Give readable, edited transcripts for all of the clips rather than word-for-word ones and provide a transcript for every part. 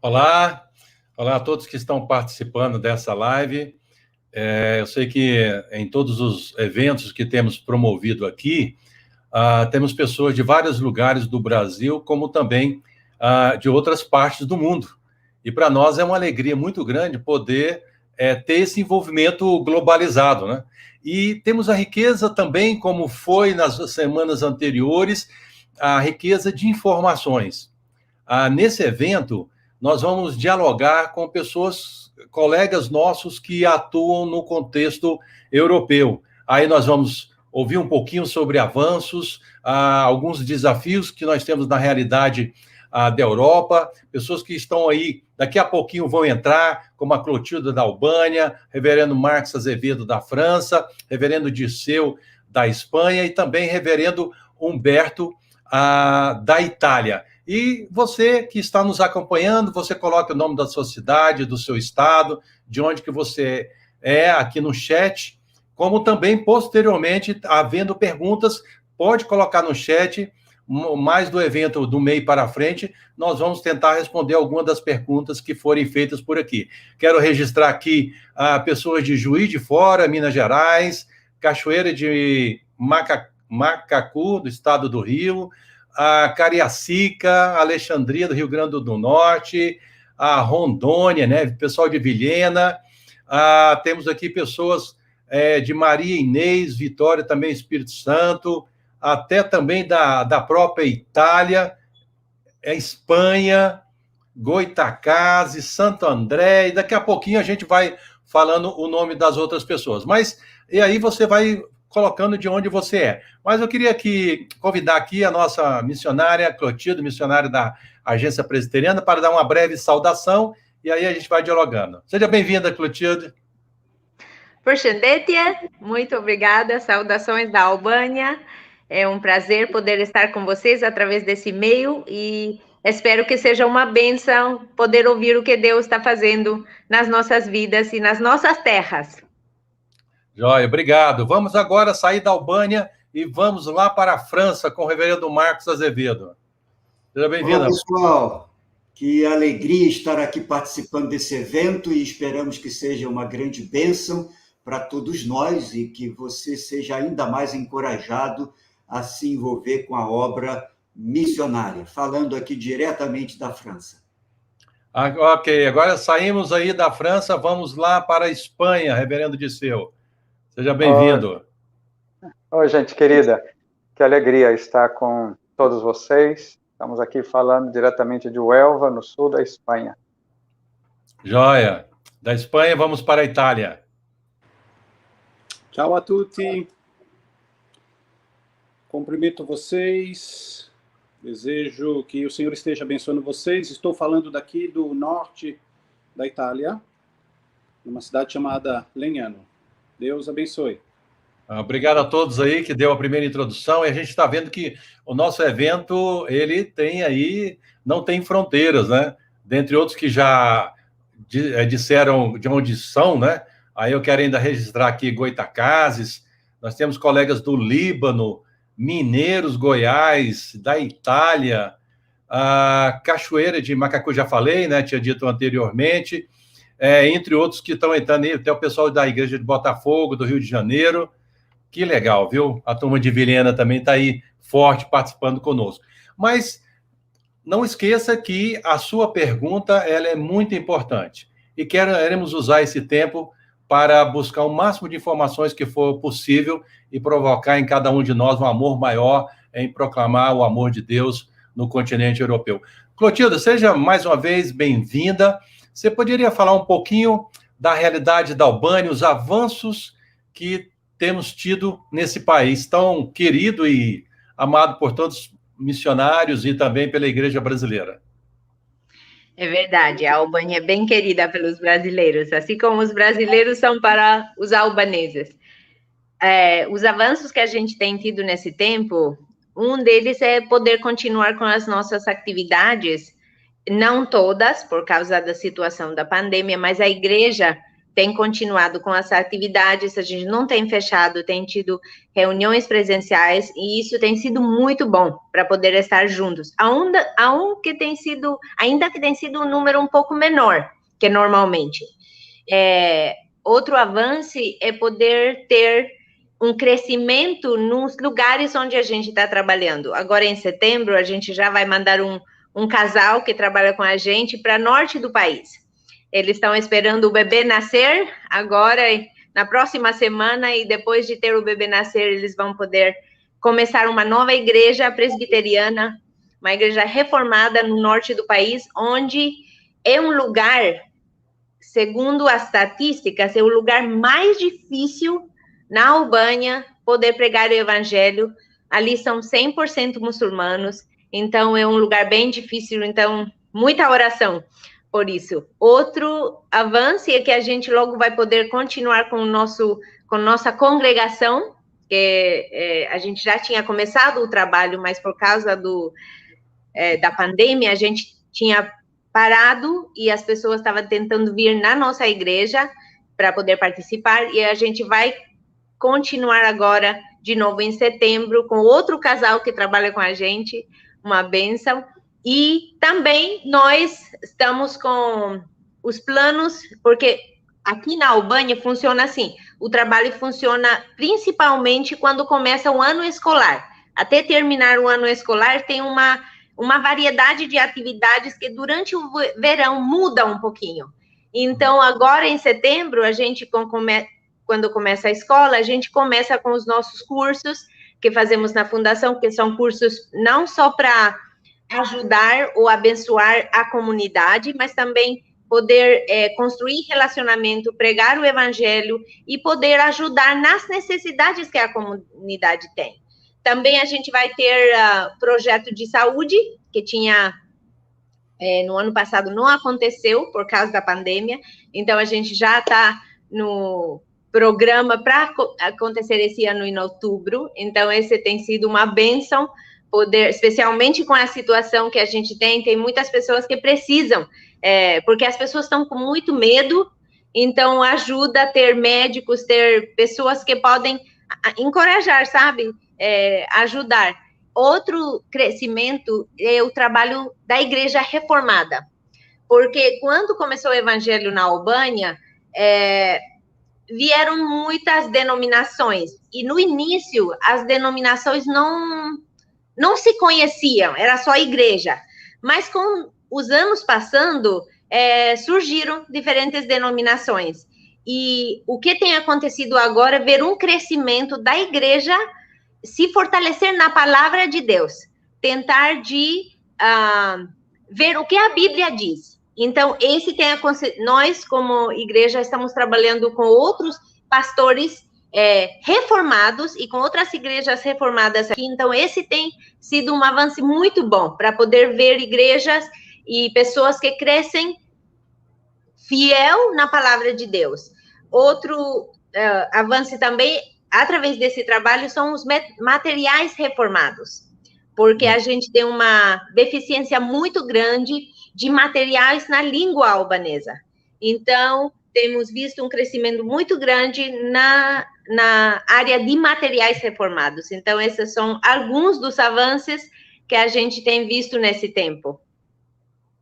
Olá, olá a todos que estão participando dessa live. Eu sei que em todos os eventos que temos promovido aqui, temos pessoas de vários lugares do Brasil, como também de outras partes do mundo. E para nós é uma alegria muito grande poder ter esse envolvimento globalizado, né? E temos a riqueza também, como foi nas semanas anteriores, a riqueza de informações. Nesse evento, nós vamos dialogar com pessoas, colegas nossos que atuam no contexto europeu. Aí nós vamos ouvir um pouquinho sobre avanços, alguns desafios que nós temos na realidade da Europa, pessoas que estão aí, daqui a pouquinho vão entrar, como a Clotilda da Albânia, reverendo Marcos Azevedo da França, reverendo Dirceu da Espanha e também reverendo Humberto da Itália. E você que está nos acompanhando, você coloca o nome da sua cidade, do seu estado, de onde que você é aqui no chat, como também, posteriormente, havendo perguntas, pode colocar no chat, mais do evento do meio para frente, nós vamos tentar responder algumas das perguntas que forem feitas por aqui. Quero registrar aqui pessoas de Juiz de Fora, Minas Gerais, Cachoeira de Macacu, do estado do Rio, a Cariacica, Alexandria, do Rio Grande do Norte, a Rondônia, né? Pessoal de Vilhena, temos aqui pessoas de Maria Inês, Vitória, também Espírito Santo, até também da própria Itália, Espanha, Goitacazes, Santo André, e daqui a pouquinho a gente vai falando o nome das outras pessoas. Mas, e aí você vai colocando de onde você é. Mas eu queria convidar aqui a nossa missionária, Clotilde, missionária da Agência Presbiteriana, para dar uma breve saudação, e aí a gente vai dialogando. Seja bem-vinda, Clotilde. Porchandetia, muito obrigada, saudações da Albânia, é um prazer poder estar com vocês através desse e-mail e espero que seja uma bênção poder ouvir o que Deus está fazendo nas nossas vidas e nas nossas terras. Joia, obrigado. Vamos agora sair da Albânia e vamos lá para a França com o reverendo Marcos Azevedo. Seja bem-vindo. Olá, pessoal. Que alegria estar aqui participando desse evento e esperamos que seja uma grande bênção para todos nós e que você seja ainda mais encorajado a se envolver com a obra missionária. Falando aqui diretamente da França. Ok, agora saímos aí da França, vamos lá para a Espanha, reverendo Dirceu. Seja bem-vindo. Oi, gente querida. Que alegria estar com todos vocês. Estamos aqui falando diretamente de Huelva, no sul da Espanha. Joia. Da Espanha, vamos para a Itália. Ciao a tutti. Cumprimento vocês. Desejo que o Senhor esteja abençoando vocês. Estou falando daqui do norte da Itália, numa cidade chamada Legnano. Deus abençoe. Obrigado a todos aí que deu a primeira introdução. E a gente está vendo que o nosso evento, ele tem aí, não tem fronteiras, né? Dentre outros que já disseram de onde são, né? Aí eu quero ainda registrar aqui Goitacazes, nós temos colegas do Líbano, Mineiros, Goiás, da Itália, a Cachoeira de Macacu, já falei, né? Tinha dito anteriormente. Entre outros que estão entrando aí, até o pessoal da Igreja de Botafogo, do Rio de Janeiro. Que legal, viu? A turma de Vilhena também está aí forte participando conosco. Mas não esqueça que a sua pergunta ela é muito importante. E queremos usar esse tempo para buscar o máximo de informações que for possível e provocar em cada um de nós um amor maior em proclamar o amor de Deus no continente europeu. Clotilda, seja mais uma vez bem-vinda. Você poderia falar um pouquinho da realidade da Albânia, os avanços que temos tido nesse país tão querido e amado por todos missionários e também pela Igreja brasileira? É verdade, a Albânia é bem querida pelos brasileiros, assim como os brasileiros são para os albaneses. Os avanços que a gente tem tido nesse tempo, um deles é poder continuar com as nossas atividades, não todas, por causa da situação da pandemia, mas a igreja tem continuado com as atividades, a gente não tem fechado, tem tido reuniões presenciais, e isso tem sido muito bom para poder estar juntos. Ainda que tem sido um número um pouco menor que normalmente. Outro avanço é poder ter um crescimento nos lugares onde a gente está trabalhando. Agora, em setembro, a gente já vai mandar um casal que trabalha com a gente para norte do país. Eles estão esperando o bebê nascer agora, na próxima semana, e depois de ter o bebê nascer, eles vão poder começar uma nova igreja presbiteriana, uma igreja reformada no norte do país, onde é um lugar, segundo as estatísticas, é o lugar mais difícil na Albânia poder pregar o evangelho. Ali são 100% muçulmanos, então é um lugar bem difícil, então muita oração por isso. Outro avanço é que a gente logo vai poder continuar com nossa congregação, que a gente já tinha começado o trabalho, mas por causa da pandemia a gente tinha parado e as pessoas estavam tentando vir na nossa igreja para poder participar, e a gente vai continuar agora de novo em setembro com outro casal que trabalha com a gente, uma bênção. E também nós estamos com os planos, porque aqui na Albânia funciona assim, o trabalho funciona principalmente quando começa o ano escolar. Até terminar o ano escolar tem uma variedade de atividades que durante o verão muda um pouquinho. Então, agora em setembro, a gente, quando começa a escola, a gente começa com os nossos cursos que fazemos na Fundação, que são cursos não só para ajudar ou abençoar a comunidade, mas também poder construir relacionamento, pregar o evangelho e poder ajudar nas necessidades que a comunidade tem. Também a gente vai ter projeto de saúde, que tinha no ano passado, não aconteceu por causa da pandemia, então a gente já está no programa para acontecer esse ano em outubro, então esse tem sido uma bênção, poder, especialmente com a situação que a gente tem muitas pessoas que precisam, porque as pessoas estão com muito medo, então ajuda a ter médicos, ter pessoas que podem encorajar, sabe, ajudar. Outro crescimento é o trabalho da igreja reformada, porque quando começou o evangelho na Albânia, vieram muitas denominações, e no início as denominações não se conheciam, era só igreja, mas com os anos passando, surgiram diferentes denominações, e o que tem acontecido agora é ver um crescimento da igreja se fortalecer na palavra de Deus, tentar ver o que a Bíblia diz. Então, nós, como igreja, estamos trabalhando com outros pastores reformados e com outras igrejas reformadas aqui. Então, esse tem sido um avanço muito bom para poder ver igrejas e pessoas que crescem fiel na palavra de Deus. Outro avanço também, através desse trabalho, são os materiais reformados, porque a gente tem uma deficiência muito grande de materiais na língua albanesa. Então, temos visto um crescimento muito grande na área de materiais reformados. Então, esses são alguns dos avanços que a gente tem visto nesse tempo.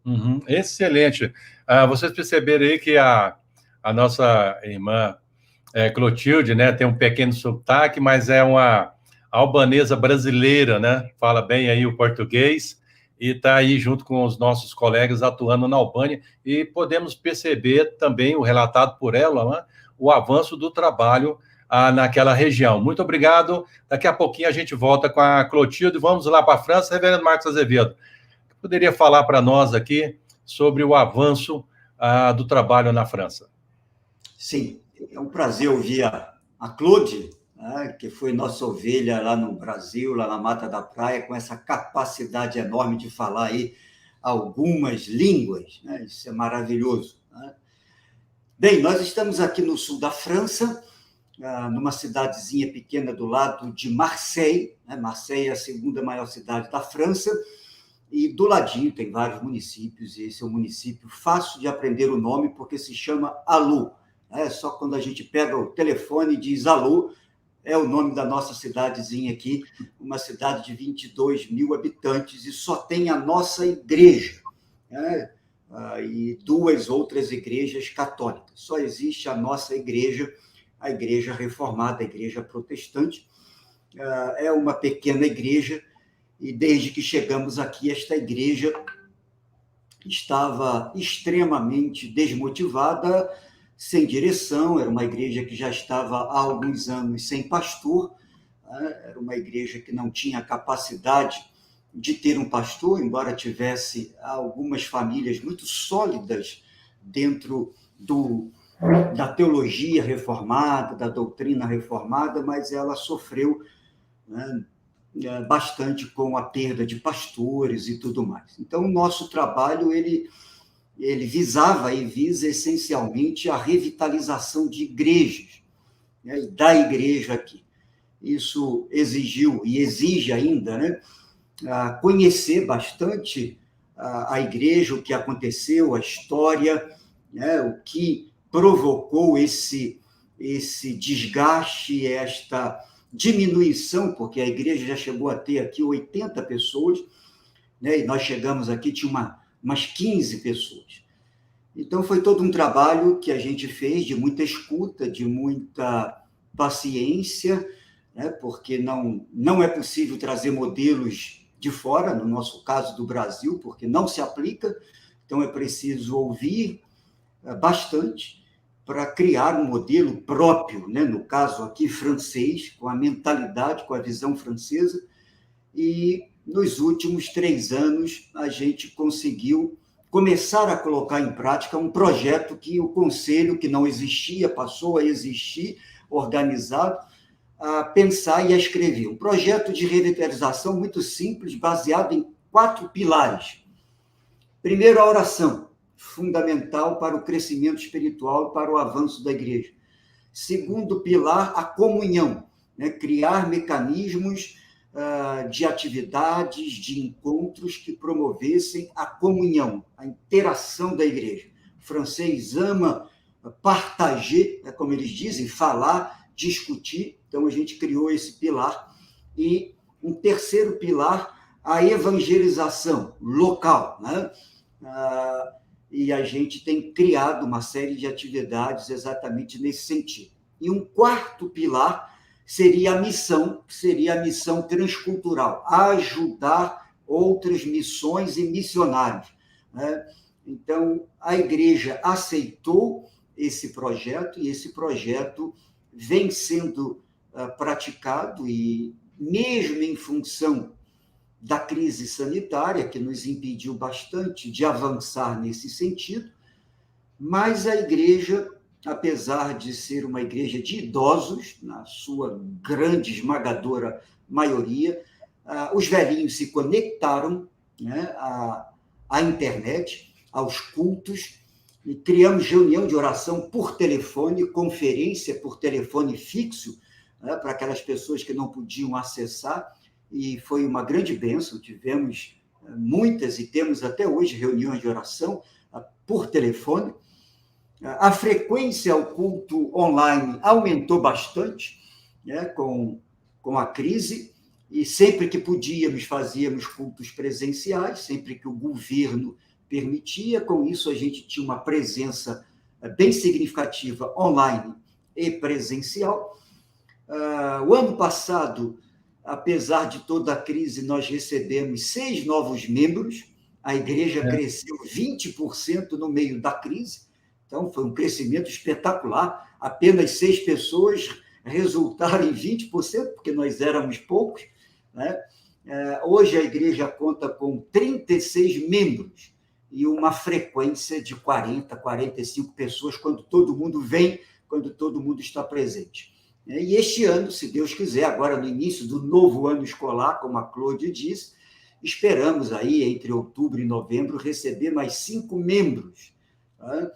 Uhum, excelente. Vocês perceberam aí que a nossa irmã Clotilde, né, tem um pequeno sotaque, mas é uma albanesa brasileira, né? Fala bem aí o português e está aí junto com os nossos colegas atuando na Albânia, e podemos perceber também, o relatado por ela, né, o avanço do trabalho naquela região. Muito obrigado. Daqui a pouquinho a gente volta com a Clotilde. Vamos lá para a França. Reverendo Marcos Azevedo, poderia falar para nós aqui sobre o avanço do trabalho na França? Sim, é um prazer ouvir a Claude, né, que foi nossa ovelha lá no Brasil, lá na Mata da Praia, com essa capacidade enorme de falar aí algumas línguas, né? Isso é maravilhoso, né? Bem, nós estamos aqui no sul da França, numa cidadezinha pequena do lado de Marseille, né? Marseille é a segunda maior cidade da França, e do ladinho tem vários municípios, e esse é um município fácil de aprender o nome, porque se chama Alou. Só quando a gente pega o telefone e diz alô, é o nome da nossa cidadezinha aqui, uma cidade de 22 mil habitantes, e só tem a nossa igreja, né? E 2 outras igrejas católicas. Só existe a nossa igreja, a igreja reformada, a igreja protestante. É uma pequena igreja, e desde que chegamos aqui, esta igreja estava extremamente desmotivada, sem direção. Era uma igreja que já estava há alguns anos sem pastor, era uma igreja que não tinha capacidade de ter um pastor, embora tivesse algumas famílias muito sólidas dentro da teologia reformada, da doutrina reformada, mas ela sofreu, né, bastante com a perda de pastores e tudo mais. Então, o nosso trabalho ele visava e visa essencialmente a revitalização de igrejas, né, da igreja aqui. Isso exigiu e exige ainda, né, conhecer bastante a igreja, o que aconteceu, a história, né, o que provocou esse desgaste, esta diminuição, porque a igreja já chegou a ter aqui 80 pessoas, né, e nós chegamos aqui, tinha umas 15 pessoas. Então, foi todo um trabalho que a gente fez de muita escuta, de muita paciência, né, porque não é possível trazer modelos de fora, no nosso caso do Brasil, porque não se aplica, então é preciso ouvir bastante para criar um modelo próprio, né? No caso aqui francês, com a mentalidade, com a visão francesa, e nos últimos 3 anos a gente conseguiu começar a colocar em prática um projeto que o Conselho, que não existia, passou a existir, organizado, a pensar e a escrever. Um projeto de revitalização muito simples, baseado em 4 pilares. Primeiro, a oração, fundamental para o crescimento espiritual e para o avanço da igreja. Segundo pilar, a comunhão, né? Criar mecanismos de atividades, de encontros que promovessem a comunhão, a interação da igreja. O francês ama partager, como eles dizem, falar, discutir. Então, a gente criou esse pilar. E um terceiro pilar, a evangelização local, né? E a gente tem criado uma série de atividades exatamente nesse sentido. E um quarto pilar seria a missão, que seria a missão transcultural, ajudar outras missões e missionários, né? Então, a igreja aceitou esse projeto, e esse projeto vem sendo praticado, e mesmo em função da crise sanitária, que nos impediu bastante de avançar nesse sentido, mas a igreja, apesar de ser uma igreja de idosos, na sua grande, esmagadora maioria, os velhinhos se conectaram, né, à internet, aos cultos, e criamos reunião de oração por telefone, conferência por telefone fixo, né, para aquelas pessoas que não podiam acessar, e foi uma grande bênção. Tivemos muitas e temos até hoje reuniões de oração por telefone. A frequência ao culto online aumentou bastante, né, com a crise, e sempre que podíamos, fazíamos cultos presenciais, sempre que o governo permitia. Com isso, a gente tinha uma presença bem significativa online e presencial. O ano passado, apesar de toda a crise, nós recebemos 6 novos membros, a igreja cresceu 20% no meio da crise, então foi um crescimento espetacular. Apenas 6 pessoas resultaram em 20%, porque nós éramos poucos, né? Hoje a igreja conta com 36 membros e uma frequência de 40, 45 pessoas, quando todo mundo vem, quando todo mundo está presente. E este ano, se Deus quiser, agora no início do novo ano escolar, como a Claude disse, esperamos aí, entre outubro e novembro, receber mais 5 membros, né,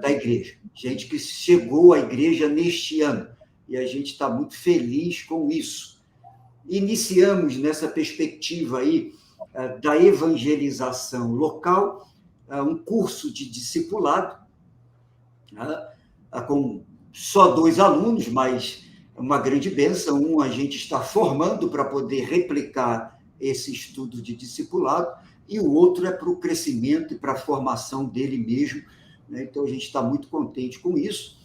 da igreja. Gente que chegou à igreja neste ano, e a gente está muito feliz com isso. Iniciamos nessa perspectiva aí da evangelização local, um curso de discipulado, com só 2 alunos, mas uma grande bênção. Um a gente está formando para poder replicar esse estudo de discipulado, e o outro é para o crescimento e para a formação dele mesmo, né? Então, a gente está muito contente com isso.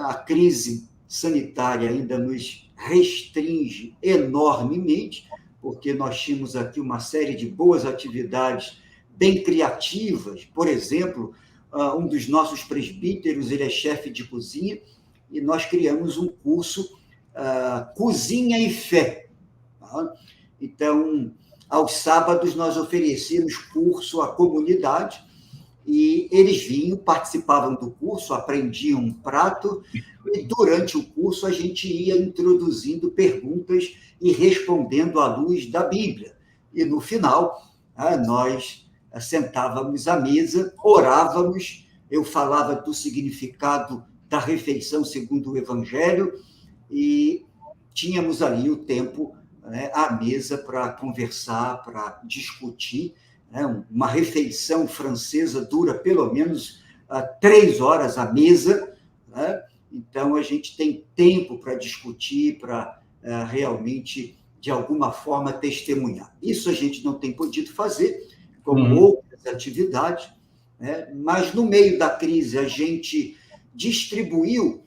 A crise sanitária ainda nos restringe enormemente, porque nós tínhamos aqui uma série de boas atividades bem criativas. Por exemplo, um dos nossos presbíteros, ele é chefe de cozinha, e nós criamos um curso Cozinha e Fé. Tá? Então, aos sábados, nós oferecíamos curso à comunidade, e eles vinham, participavam do curso, aprendiam um prato, e durante o curso a gente ia introduzindo perguntas e respondendo à luz da Bíblia. E no final, nós sentávamos à mesa, orávamos, eu falava do significado da refeição segundo o Evangelho, e tínhamos ali o tempo, né, à mesa para conversar, para discutir. Uma refeição francesa dura pelo menos 3 horas à mesa, né? Então a gente tem tempo para discutir, para realmente, de alguma forma, testemunhar. Isso a gente não tem podido fazer, como outras atividades, né? Mas no meio da crise a gente distribuiu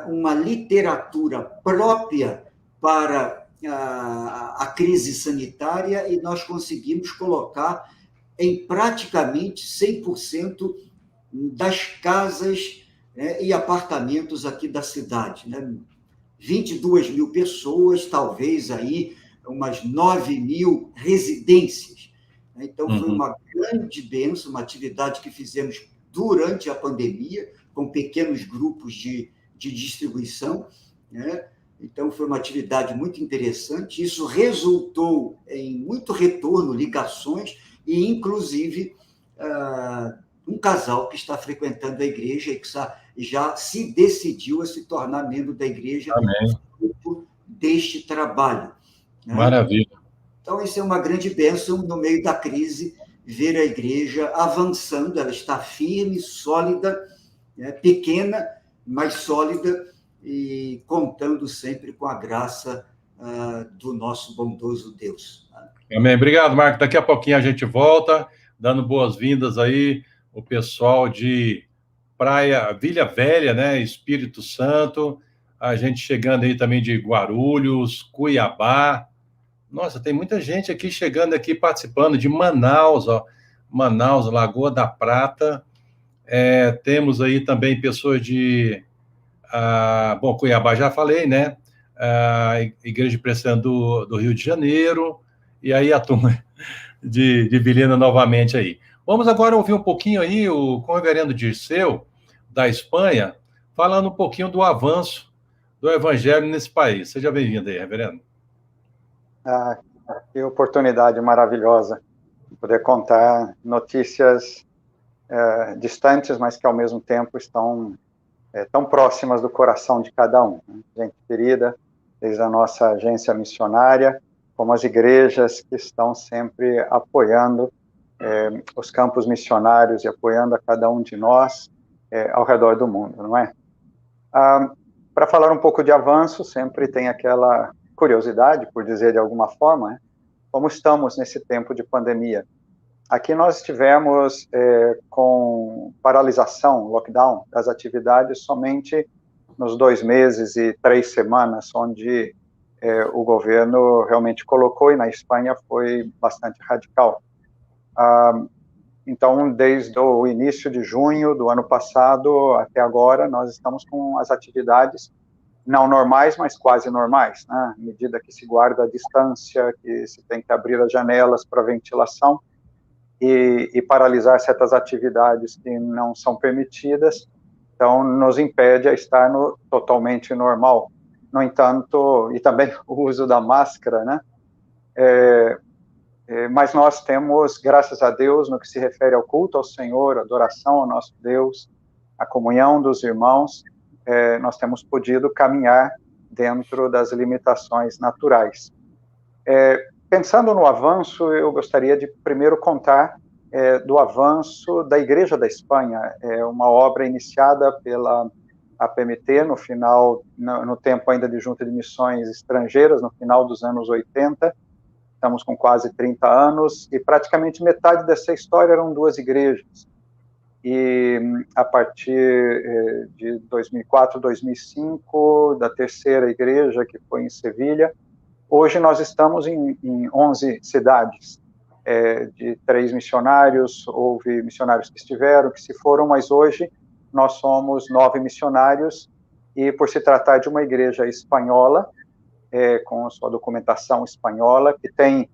uma literatura própria para a crise sanitária, e nós conseguimos colocar em praticamente 100% das casas, né, e apartamentos aqui da cidade, né? 22 mil pessoas, talvez aí umas 9 mil residências. Então, foi uma grande bênção, uma atividade que fizemos durante a pandemia, com pequenos grupos de distribuição, né? Então, foi uma atividade muito interessante. Isso resultou em muito retorno, ligações, e, inclusive, um casal que está frequentando a igreja e que já se decidiu a se tornar membro da igreja. Amém. Deste trabalho, né? Maravilha. Então, isso é uma grande bênção no meio da crise, ver a igreja avançando. Ela está firme, sólida, né? Pequena, mas sólida, e contando sempre com a graça do nosso bondoso Deus. Amém. Obrigado, Marco. Daqui a pouquinho a gente volta, dando boas-vindas aí o pessoal de Praia Vila Velha, né? Espírito Santo, a gente chegando aí também de Guarulhos, Cuiabá. Nossa, tem muita gente aqui chegando aqui, participando de Manaus, ó. Manaus, Lagoa da Prata. Temos aí também pessoas de... bom, Cuiabá já falei, né? A Igreja Presbiteriana do Rio de Janeiro, e aí a turma de Vilhena novamente aí. Vamos agora ouvir um pouquinho aí com o reverendo Dirceu, da Espanha, falando um pouquinho do avanço do evangelho nesse país. Seja bem-vindo aí, reverendo. Que oportunidade maravilhosa poder contar notícias distantes, mas que ao mesmo tempo estão tão próximas do coração de cada um. Gente querida, desde a nossa agência missionária, como as igrejas que estão sempre apoiando os campos missionários e apoiando a cada um de nós ao redor do mundo, não é? Para falar um pouco de avanço, sempre tem aquela curiosidade, por dizer de alguma forma, né? Como estamos nesse tempo de pandemia. Aqui nós estivemos com paralisação, lockdown das atividades somente nos 2 meses e 3 semanas, onde o governo realmente colocou, e na Espanha foi bastante radical. Então, desde o início de junho do ano passado até agora, nós estamos com as atividades não normais, mas quase normais, né? À medida que se guarda a distância, que se tem que abrir as janelas para ventilação, e paralisar certas atividades que não são permitidas, então nos impede a estar totalmente normal. No entanto, e também o uso da máscara, né? Mas nós temos, graças a Deus, no que se refere ao culto ao Senhor, a adoração ao nosso Deus, a comunhão dos irmãos, nós temos podido caminhar dentro das limitações naturais. Pensando no avanço, eu gostaria de primeiro contar do avanço da Igreja da Espanha, uma obra iniciada pela a PMT no tempo ainda de Junta de Missões Estrangeiras, no final dos anos 80, estamos com quase 30 anos, e praticamente metade dessa história eram 2 igrejas. E a partir de 2004, 2005, da terceira igreja, que foi em Sevilha, hoje nós estamos em 11 cidades, de 3 missionários, houve missionários que estiveram, que se foram, mas hoje nós somos 9 missionários, e por se tratar de uma igreja espanhola, com a sua documentação espanhola, que tem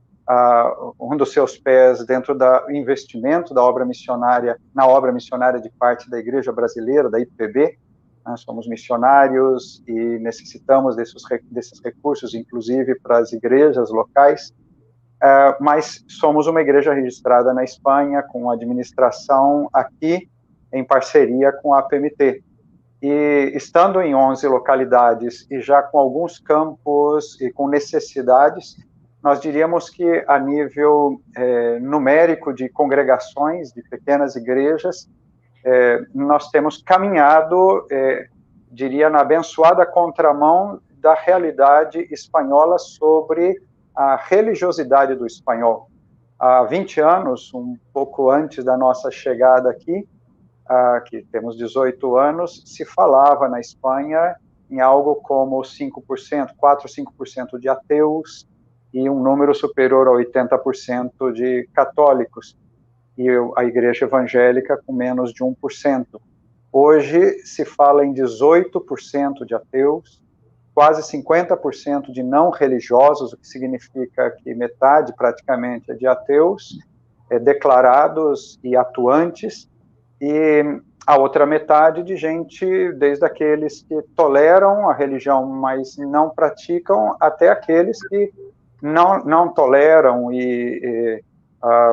um dos seus pés dentro do investimento da obra missionária, na obra missionária de parte da Igreja Brasileira, da IPB. Nós somos missionários e necessitamos desses recursos, inclusive para as igrejas locais, mas somos uma igreja registrada na Espanha, com administração aqui, em parceria com a PMT. E estando em 11 localidades e já com alguns campos e com necessidades, nós diríamos que a nível numérico de congregações, de pequenas igrejas, nós temos caminhado, diria, na abençoada contramão da realidade espanhola sobre a religiosidade do espanhol. Há 20 anos, um pouco antes da nossa chegada aqui, que temos 18 anos, se falava na Espanha em algo como 5%, 4 ou 5% de ateus e um número superior a 80% de católicos, e a igreja evangélica com menos de 1%. Hoje se fala em 18% de ateus, quase 50% de não religiosos, o que significa que metade praticamente é de ateus, declarados e atuantes, e a outra metade de gente, desde aqueles que toleram a religião, mas não praticam, até aqueles que não toleram e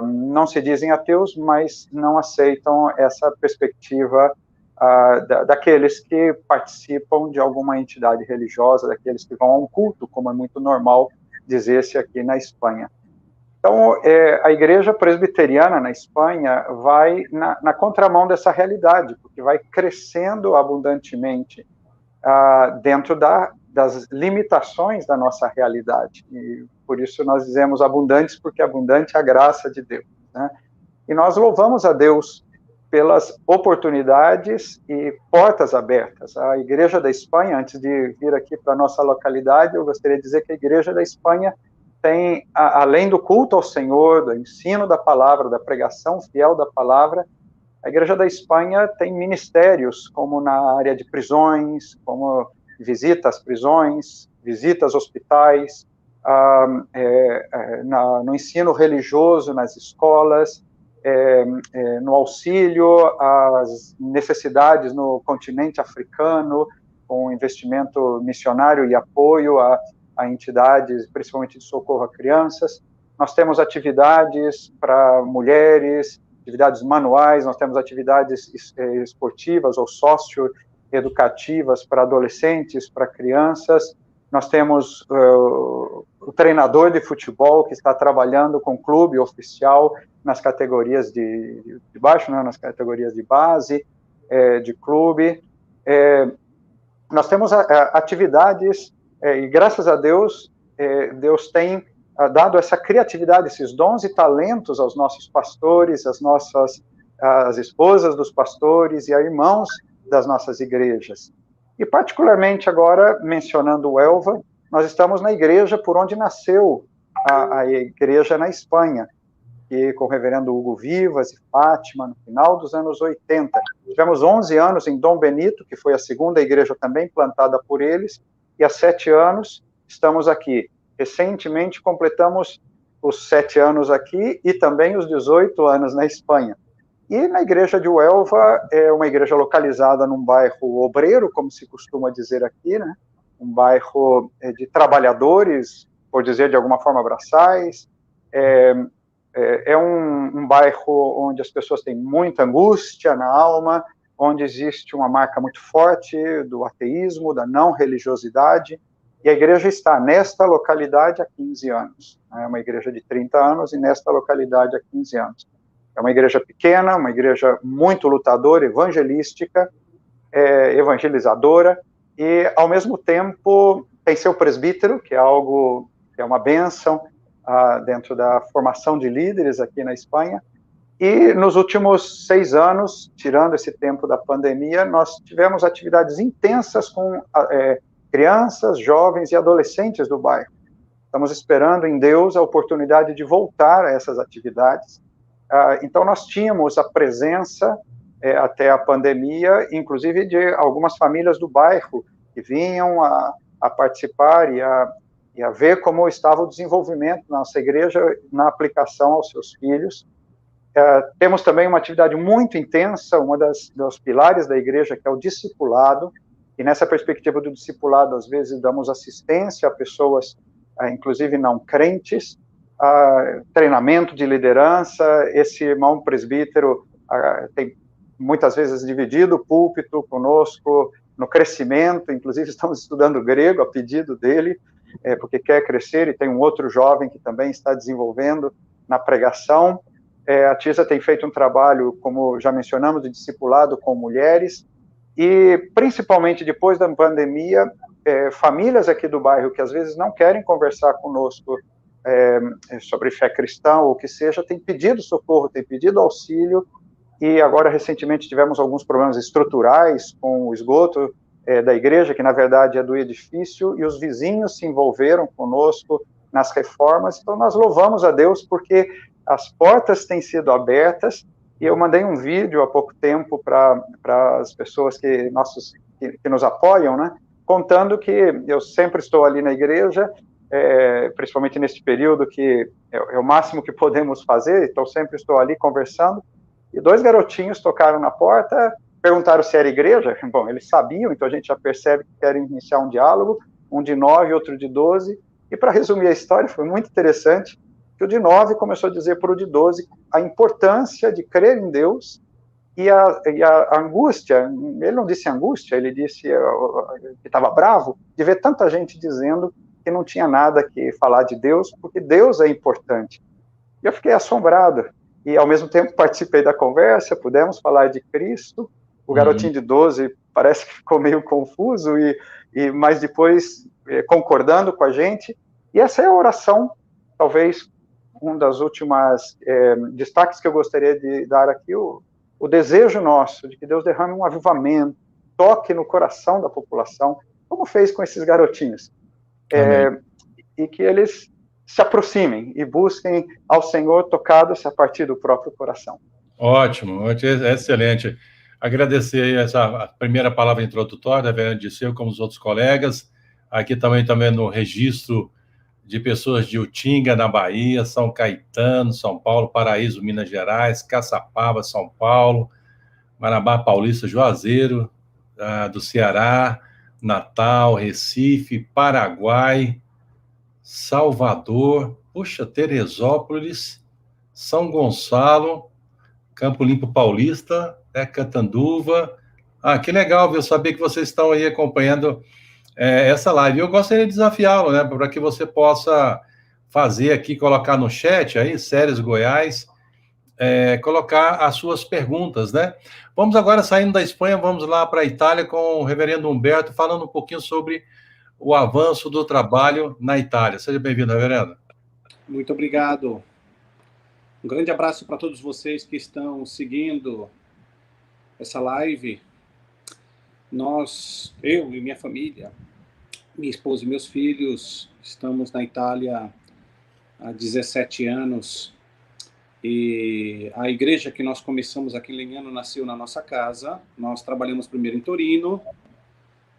não se dizem ateus, mas não aceitam essa perspectiva daqueles que participam de alguma entidade religiosa, daqueles que vão a um culto, como é muito normal dizer-se aqui na Espanha. Então, a igreja presbiteriana na Espanha vai na contramão dessa realidade, porque vai crescendo abundantemente dentro das limitações da nossa realidade. E por isso nós dizemos abundantes, porque abundante é a graça de Deus, né? E nós louvamos a Deus pelas oportunidades e portas abertas. A Igreja da Espanha, antes de vir aqui para a nossa localidade, eu gostaria de dizer que a Igreja da Espanha tem, além do culto ao Senhor, do ensino da palavra, da pregação fiel da palavra, a Igreja da Espanha tem ministérios, como na área de prisões, como visita às prisões, visita aos hospitais, no ensino religioso nas escolas, no auxílio às necessidades no continente africano, com investimento missionário e apoio a entidades, principalmente de socorro a crianças. Nós temos atividades para mulheres, atividades manuais, nós temos atividades esportivas ou socioeducativas para adolescentes, para crianças. Nós temos o treinador de futebol que está trabalhando com clube oficial nas categorias de baixo, né, nas categorias de base, de clube. Nós temos atividades, e graças a Deus, Deus tem dado essa criatividade, esses dons e talentos aos nossos pastores, as esposas dos pastores e a irmãos das nossas igrejas. E particularmente agora, mencionando o Elva, nós estamos na igreja por onde nasceu a igreja na Espanha, e com o reverendo Hugo Vivas e Fátima, no final dos anos 80. Tivemos 11 anos em Dom Benito, que foi a segunda igreja também plantada por eles, e há 7 anos estamos aqui. Recentemente completamos os 7 anos aqui e também os 18 anos na Espanha. E na igreja de Huelva, é uma igreja localizada num bairro obreiro, como se costuma dizer aqui, né? Um bairro de trabalhadores, por dizer de alguma forma, braçais. É um bairro onde as pessoas têm muita angústia na alma, onde existe uma marca muito forte do ateísmo, da não religiosidade, e a igreja está nesta localidade há 15 anos. É uma igreja de 30 anos e nesta localidade há 15 anos. É uma igreja pequena, uma igreja muito lutadora, evangelística, evangelizadora, e, ao mesmo tempo, tem seu presbítero, que é algo, que é uma bênção dentro da formação de líderes aqui na Espanha. E nos últimos 6 anos, tirando esse tempo da pandemia, nós tivemos atividades intensas com crianças, jovens e adolescentes do bairro. Estamos esperando em Deus a oportunidade de voltar a essas atividades. Então, nós tínhamos a presença, até a pandemia, inclusive de algumas famílias do bairro, que vinham a participar e a ver como estava o desenvolvimento da nossa igreja na aplicação aos seus filhos. Temos também uma atividade muito intensa, dos pilares da igreja, que é o discipulado, e nessa perspectiva do discipulado, às vezes, damos assistência a pessoas, inclusive não crentes, treinamento de liderança. Esse irmão presbítero tem muitas vezes dividido o púlpito conosco no crescimento, inclusive estamos estudando grego a pedido dele, porque quer crescer, e tem um outro jovem que também está desenvolvendo na pregação. A TISA tem feito um trabalho, como já mencionamos, de discipulado com mulheres, e principalmente depois da pandemia, famílias aqui do bairro que às vezes não querem conversar conosco sobre fé cristã ou o que seja, têm pedido socorro, têm pedido auxílio, e agora recentemente tivemos alguns problemas estruturais com o esgoto da igreja, que na verdade é do edifício, e os vizinhos se envolveram conosco nas reformas. Então nós louvamos a Deus porque as portas têm sido abertas, e eu mandei um vídeo há pouco tempo para as pessoas que nos apoiam, né, contando que eu sempre estou ali na igreja, principalmente neste período que é o máximo que podemos fazer, então sempre estou ali conversando, e 2 garotinhos tocaram na porta, perguntaram se era igreja. Bom, eles sabiam, então a gente já percebe que querem iniciar um diálogo, um de 9, outro de 12, e para resumir a história, foi muito interessante, que o de 9 começou a dizer para o de 12 a importância de crer em Deus, e a angústia, ele não disse angústia, ele disse que estava bravo, de ver tanta gente dizendo que não tinha nada que falar de Deus, porque Deus é importante. E eu fiquei assombrado, e ao mesmo tempo participei da conversa, pudemos falar de Cristo. O garotinho de 12 parece que ficou meio confuso, mas depois concordando com a gente, e essa é a oração, talvez um das últimas destaques que eu gostaria de dar aqui, o desejo nosso de que Deus derrame um avivamento, toque no coração da população, como fez com esses garotinhos, e que eles se aproximem e busquem ao Senhor tocados a partir do próprio coração. Ótimo, excelente. Agradecer essa primeira palavra introdutória da Verena Disseu, como os outros colegas, aqui também no registro de pessoas de Utinga, na Bahia, São Caetano, São Paulo, Paraíso, Minas Gerais, Caçapava, São Paulo, Marabá Paulista, Juazeiro, do Ceará, Natal, Recife, Paraguai, Salvador, Teresópolis, São Gonçalo, Campo Limpo Paulista, Catanduva. Que legal, viu? Saber que vocês estão aí acompanhando essa live. Eu gostaria de desafiá-lo, né, para que você possa fazer aqui, colocar no chat aí, Séries Goiás, colocar as suas perguntas, né? Vamos agora, saindo da Espanha, vamos lá para a Itália com o reverendo Humberto, falando um pouquinho sobre o avanço do trabalho na Itália. Seja bem-vindo, reverendo. Muito obrigado. Um grande abraço para todos vocês que estão seguindo essa live. Eu e minha família, minha esposa e meus filhos, estamos na Itália há 17 anos, e a igreja que nós começamos aqui em Legnano nasceu na nossa casa. Nós trabalhamos primeiro em Torino,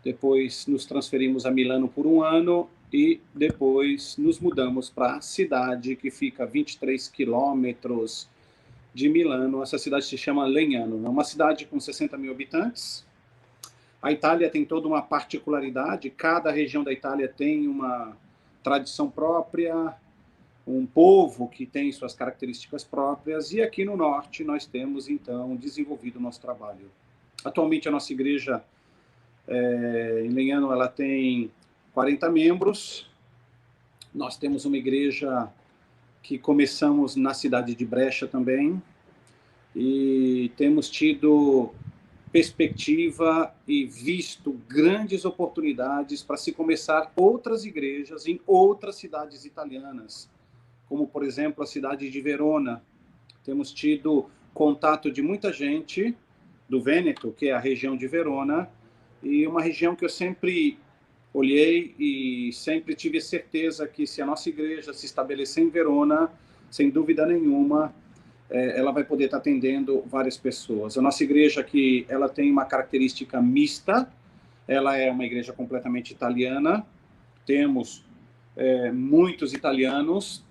depois nos transferimos a Milano por 1 ano, e depois nos mudamos para a cidade que fica a 23 quilômetros de Milano. Essa cidade se chama Legnano, é uma cidade com 60 mil habitantes. A Itália tem toda uma particularidade, cada região da Itália tem uma tradição própria, um povo que tem suas características próprias, e aqui no norte nós temos, então, desenvolvido o nosso trabalho. Atualmente a nossa igreja em Legnano, ela tem 40 membros. Nós temos uma igreja que começamos na cidade de Brescia também, e temos tido perspectiva e visto grandes oportunidades para se começar outras igrejas em outras cidades italianas, como, por exemplo, a cidade de Verona. Temos tido contato de muita gente do Vêneto, que é a região de Verona, e uma região que eu sempre olhei e sempre tive certeza que se a nossa igreja se estabelecer em Verona, sem dúvida nenhuma, ela vai poder estar atendendo várias pessoas. A nossa igreja aqui, ela tem uma característica mista, ela é uma igreja completamente italiana, temos muitos italianos,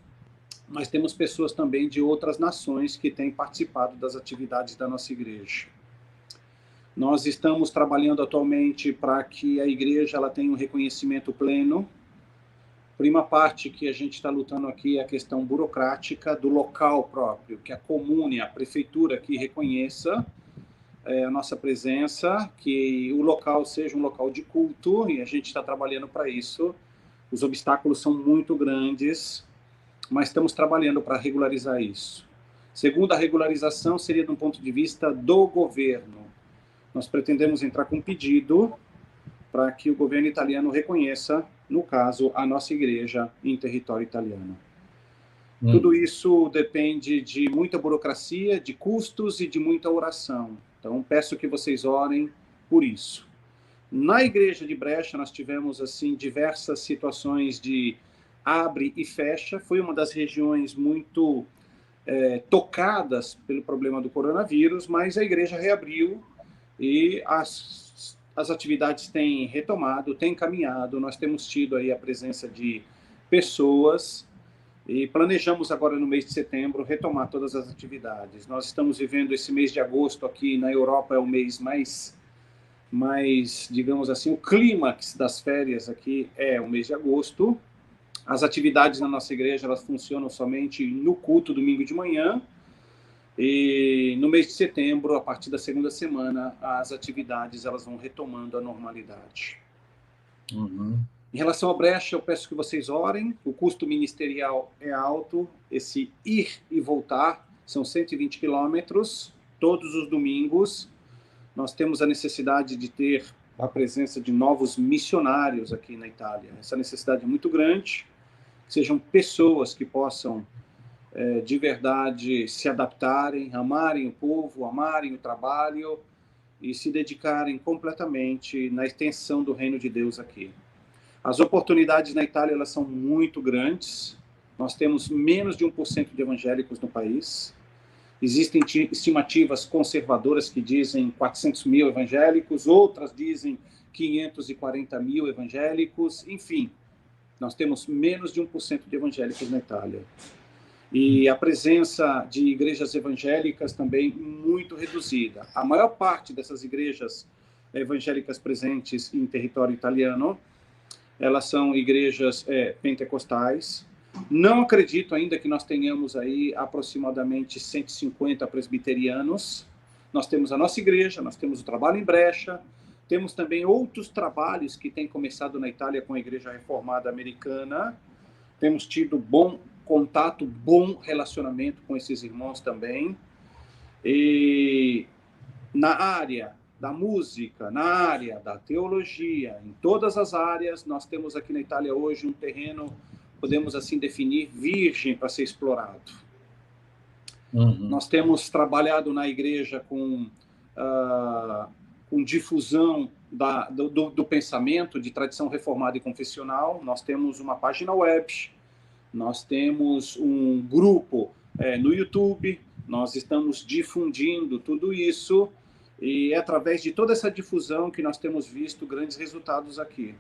mas temos pessoas também de outras nações que têm participado das atividades da nossa igreja. Nós estamos trabalhando atualmente para que a igreja ela tenha um reconhecimento pleno. Prima parte que a gente está lutando aqui é a questão burocrática do local próprio, que a comune, a prefeitura que reconheça a nossa presença, que o local seja um local de culto, e a gente está trabalhando para isso. Os obstáculos são muito grandes, mas estamos trabalhando para regularizar isso. Segundo, a regularização seria de um ponto de vista do governo. Nós pretendemos entrar com um pedido para que o governo italiano reconheça, no caso, a nossa igreja em território italiano. Tudo isso depende de muita burocracia, de custos e de muita oração. Então, peço que vocês orem por isso. Na igreja de Brescia, nós tivemos assim diversas situações de abre e fecha. Foi uma das regiões muito tocadas pelo problema do coronavírus, mas a igreja reabriu e as atividades têm retomado, têm caminhado. Nós temos tido aí a presença de pessoas e planejamos agora no mês de setembro retomar todas as atividades. Nós estamos vivendo esse mês de agosto aqui na Europa, é o mês mais digamos assim, o clímax das férias aqui é o mês de agosto. As atividades na nossa igreja, elas funcionam somente no culto, domingo de manhã, e no mês de setembro, a partir da segunda semana, as atividades elas vão retomando a normalidade. Em relação à Brescia, eu peço que vocês orem. O custo ministerial é alto, esse ir e voltar são 120 quilômetros, todos os domingos. Nós temos a necessidade de ter a presença de novos missionários aqui na Itália. Essa necessidade é muito grande, que sejam pessoas que possam de verdade se adaptarem, amarem o povo, amarem o trabalho e se dedicarem completamente na extensão do reino de Deus aqui. As oportunidades na Itália elas são muito grandes. Nós temos menos de 1% de evangélicos no país. Existem estimativas conservadoras que dizem 400 mil evangélicos, outras dizem 540 mil evangélicos, enfim, nós temos menos de 1% de evangélicos na Itália. E a presença de igrejas evangélicas também muito reduzida. A maior parte dessas igrejas evangélicas presentes em território italiano, elas são igrejas pentecostais. Não acredito ainda que nós tenhamos aí aproximadamente 150 presbiterianos. Nós temos a nossa igreja, nós temos o trabalho em Brescia, temos também outros trabalhos que têm começado na Itália com a Igreja Reformada Americana. Temos tido bom contato, bom relacionamento com esses irmãos também. E na área da música, na área da teologia, em todas as áreas, nós temos aqui na Itália hoje um terreno, podemos assim definir, virgem para ser explorado. Nós temos trabalhado na igreja com difusão do pensamento de tradição reformada e confessional. Nós temos uma página web, nós temos um grupo no YouTube, nós estamos difundindo tudo isso e é através de toda essa difusão que nós temos visto grandes resultados aqui.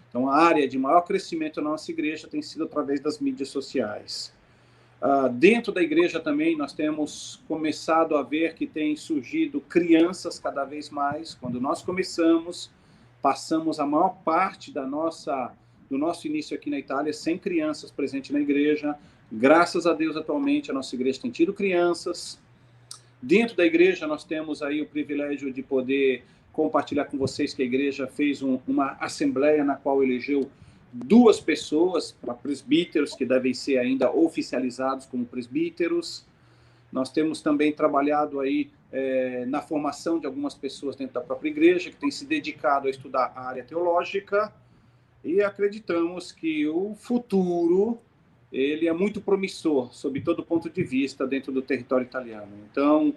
Então, a área de maior crescimento na nossa igreja tem sido através das mídias sociais. Dentro da igreja também nós temos começado a ver que tem surgido crianças cada vez mais. Quando nós começamos, passamos a maior parte do nosso início aqui na Itália sem crianças presentes na igreja. Graças a Deus, atualmente, a nossa igreja tem tido crianças. Dentro da igreja, nós temos aí o privilégio de poder compartilhar com vocês que a igreja fez uma assembleia na qual elegeu 2 pessoas para presbíteros, que devem ser ainda oficializados como presbíteros. Nós temos também trabalhado aí na formação de algumas pessoas dentro da própria igreja, que tem se dedicado a estudar a área teológica, e acreditamos que o futuro ele é muito promissor, sob todo ponto de vista, dentro do território italiano. Então,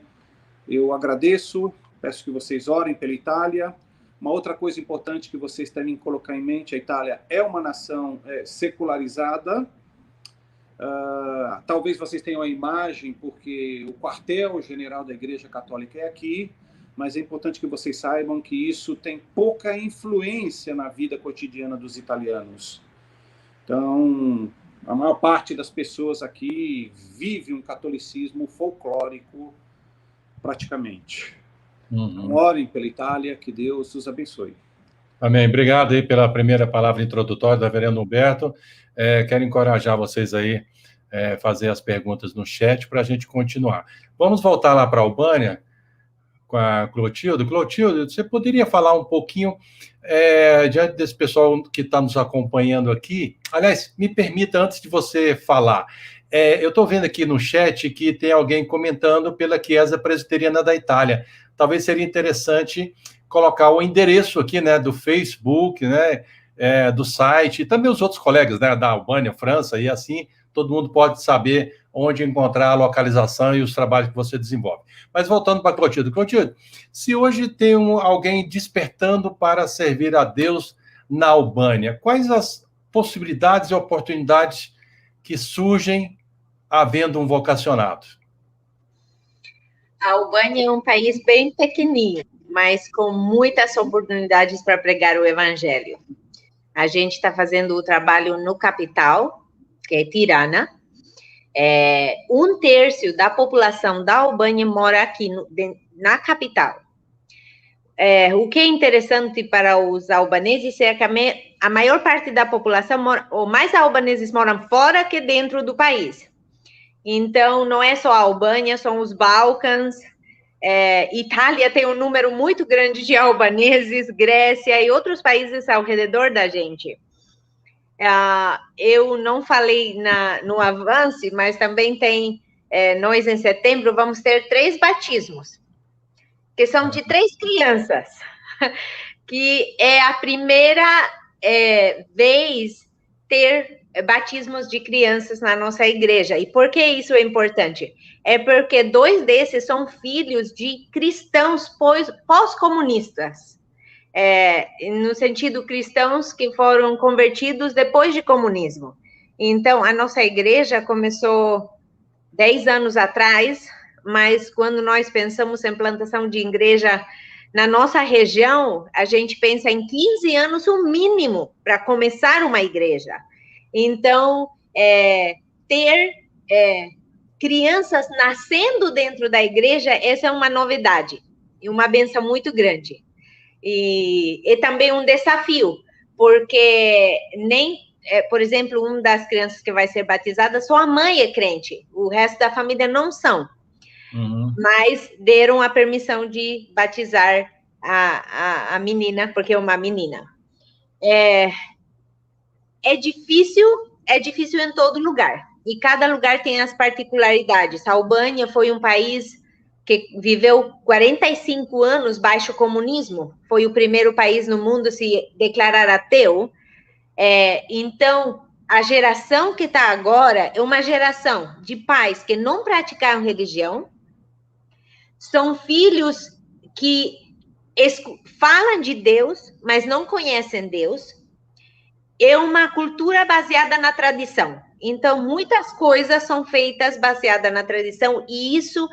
eu agradeço, peço que vocês orem pela Itália. Uma outra coisa importante que vocês devem colocar em mente, a Itália é uma nação secularizada. Talvez vocês tenham a imagem, porque o quartel-general da Igreja Católica é aqui, mas é importante que vocês saibam que isso tem pouca influência na vida cotidiana dos italianos. Então, a maior parte das pessoas aqui vive um catolicismo folclórico, praticamente. Então, orem pela Itália, que Deus os abençoe. Amém. Obrigado aí pela primeira palavra introdutória da reverendo Humberto. Quero encorajar vocês aí a fazer as perguntas no chat para a gente continuar. Vamos voltar lá para a Albânia com a Clotilde. Clotilde, você poderia falar um pouquinho diante desse pessoal que está nos acompanhando aqui? Aliás, me permita, antes de você falar, eu estou vendo aqui no chat que tem alguém comentando pela Chiesa Presbiteriana da Itália. Talvez seria interessante colocar o endereço aqui, né, do Facebook, né, do site, e também os outros colegas, né, da Albânia, França, e assim todo mundo pode saber onde encontrar a localização e os trabalhos que você desenvolve. Mas voltando para Clotilde. Clotilde, se hoje tem alguém despertando para servir a Deus na Albânia, quais as possibilidades e oportunidades que surgem havendo um vocacionado? A Albânia é um país bem pequenininho, mas com muitas oportunidades para pregar o evangelho. A gente está fazendo o trabalho no capital, que é Tirana. 1/3 da população da Albânia mora aqui na capital. O que é interessante para os albaneses é que a maior parte da população ou mais albaneses moram fora que dentro do país. Então, não é só a Albânia, são os Balcãs. Itália tem um número muito grande de albaneses, Grécia e outros países ao redor da gente. Eu não falei no avanço, mas também tem, nós em setembro vamos ter 3 batismos, que são de 3 crianças, que é a primeira vez ter batismos de crianças na nossa igreja. E por que isso é importante? É porque 2 desses são filhos de cristãos pós-comunistas. No sentido cristãos que foram convertidos depois de comunismo. Então, a nossa igreja começou 10 anos atrás, mas quando nós pensamos em plantação de igreja na nossa região, a gente pensa em 15 anos o mínimo para começar uma igreja. Então, ter crianças nascendo dentro da igreja, essa é uma novidade e uma bênção muito grande. E também um desafio, porque por exemplo, uma das crianças que vai ser batizada, só a mãe é crente, o resto da família não são. Mas deram a permissão de batizar a menina, porque é uma menina. É difícil em todo lugar, e cada lugar tem as particularidades. A Albânia foi um país que viveu 45 anos baixo comunismo, foi o primeiro país no mundo a se declarar ateu. Então, a geração que está agora é uma geração de pais que não praticaram religião, são filhos que falam de Deus, mas não conhecem Deus. É uma cultura baseada na tradição. Então, muitas coisas são feitas baseadas na tradição, e isso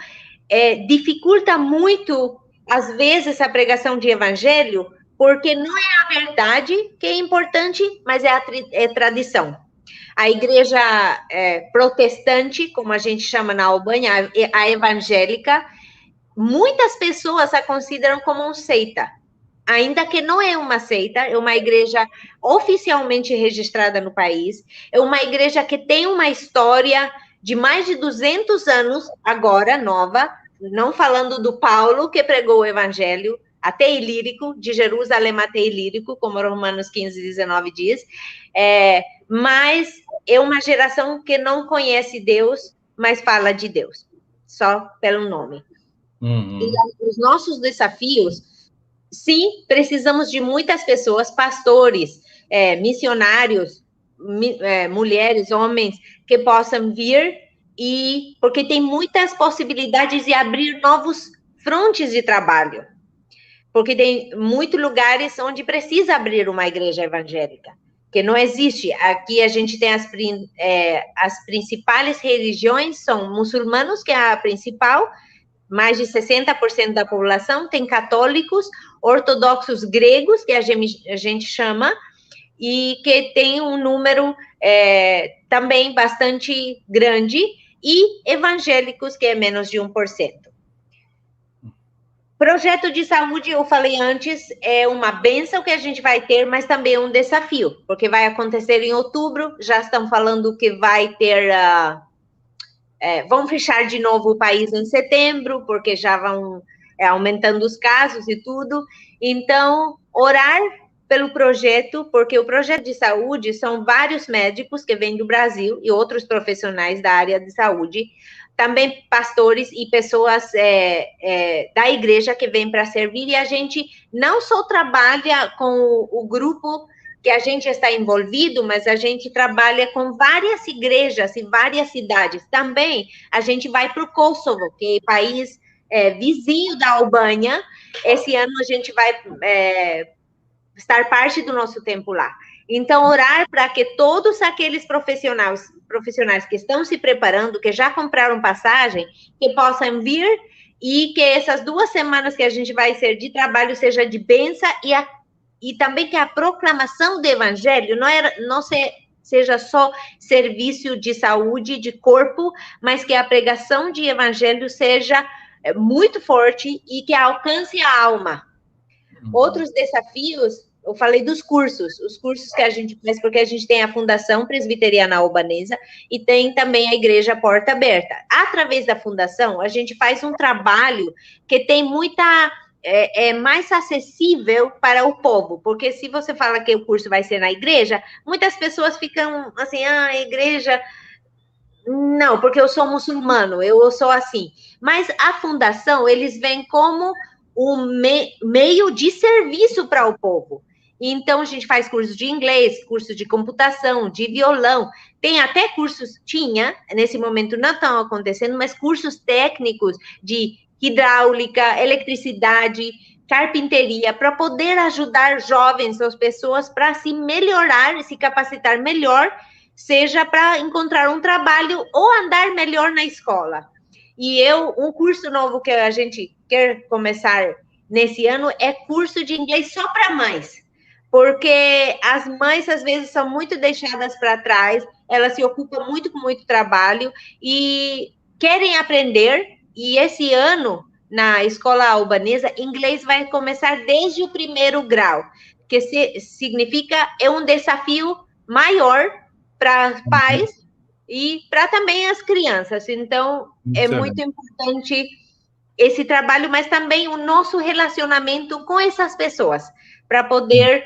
dificulta muito, às vezes, a pregação de evangelho, porque não é a verdade que é importante, mas é tradição. A igreja protestante, como a gente chama na Albânia, a evangélica, muitas pessoas a consideram como uma seita, ainda que não é uma seita, é uma igreja oficialmente registrada no país, é uma igreja que tem uma história de mais de 200 anos, agora, nova, não falando do Paulo, que pregou o evangelho, até Ilírico, de Jerusalém até Ilírico, como Romanos 15, 19 diz, mas é uma geração que não conhece Deus, mas fala de Deus, só pelo nome. E os nossos desafios, sim, precisamos de muitas pessoas, pastores, missionários, mulheres, homens, que possam vir, porque tem muitas possibilidades de abrir novos frontes de trabalho, porque tem muitos lugares onde precisa abrir uma igreja evangélica, que não existe. Aqui a gente tem as principais religiões, são muçulmanos, que é a principal, mais de 60% da população, tem católicos, ortodoxos gregos, que a gente chama, e que tem um número também bastante grande, e evangélicos, que é menos de 1%. Projeto de saúde, eu falei antes, é uma bênção que a gente vai ter, mas também é um desafio, porque vai acontecer em outubro, já estão falando que vai ter... vão fechar de novo o país em setembro, porque já vão aumentando os casos e tudo. Então, orar pelo projeto, porque o projeto de saúde são vários médicos que vêm do Brasil e outros profissionais da área de saúde, também pastores e pessoas da igreja que vêm para servir, e a gente não só trabalha com o grupo que a gente está envolvido, mas a gente trabalha com várias igrejas em várias cidades. Também a gente vai para o Kosovo, que é país vizinho da Albânia. Esse ano a gente vai estar parte do nosso tempo lá. Então, orar para que todos aqueles profissionais que estão se preparando, que já compraram passagem, que possam vir, e que essas 2 semanas que a gente vai ser de trabalho seja de bênção, e também que a proclamação do evangelho não seja só serviço de saúde, de corpo, mas que a pregação de evangelho seja muito forte e que alcance a alma. Outros desafios, eu falei dos cursos, os cursos que a gente faz, porque a gente tem a Fundação Presbiteriana Albanesa e tem também a Igreja Porta Aberta. Através da Fundação, a gente faz um trabalho que tem muita... mais acessível para o povo, porque se você fala que o curso vai ser na igreja, muitas pessoas ficam assim, a igreja... Não, porque eu sou muçulmano, eu sou assim. Mas a fundação, eles veem como um meio de serviço para o povo. Então, a gente faz curso de inglês, curso de computação, de violão, tem até cursos, nesse momento não estão acontecendo, mas cursos técnicos de hidráulica, eletricidade, carpinteria, para poder ajudar jovens, as pessoas, para se melhorar, se capacitar melhor, seja para encontrar um trabalho ou andar melhor na escola. E um curso novo que a gente quer começar nesse ano é curso de inglês só para mães, porque as mães, às vezes, são muito deixadas para trás, elas se ocupam muito com muito trabalho e querem aprender, e esse ano, na escola albanesa, inglês vai começar desde o 1º grau, que significa um desafio maior para pais e para também as crianças. Então, é muito importante esse trabalho, mas também o nosso relacionamento com essas pessoas, para poder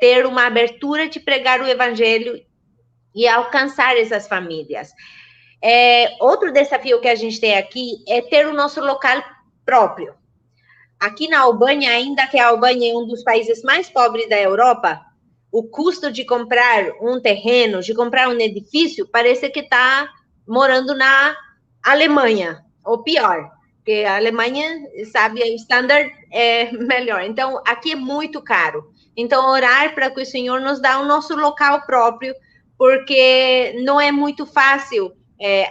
ter uma abertura de pregar o evangelho e alcançar essas famílias. Outro desafio que a gente tem aqui é ter o nosso local próprio. Aqui na Albânia, ainda que a Albânia é um dos países mais pobres da Europa, o custo de comprar um terreno, de comprar um edifício, parece que está morando na Alemanha, ou pior, porque a Alemanha, sabe, o standard é melhor. Então, aqui é muito caro. Então, orar para que o Senhor nos dê o nosso local próprio, porque não é muito fácil.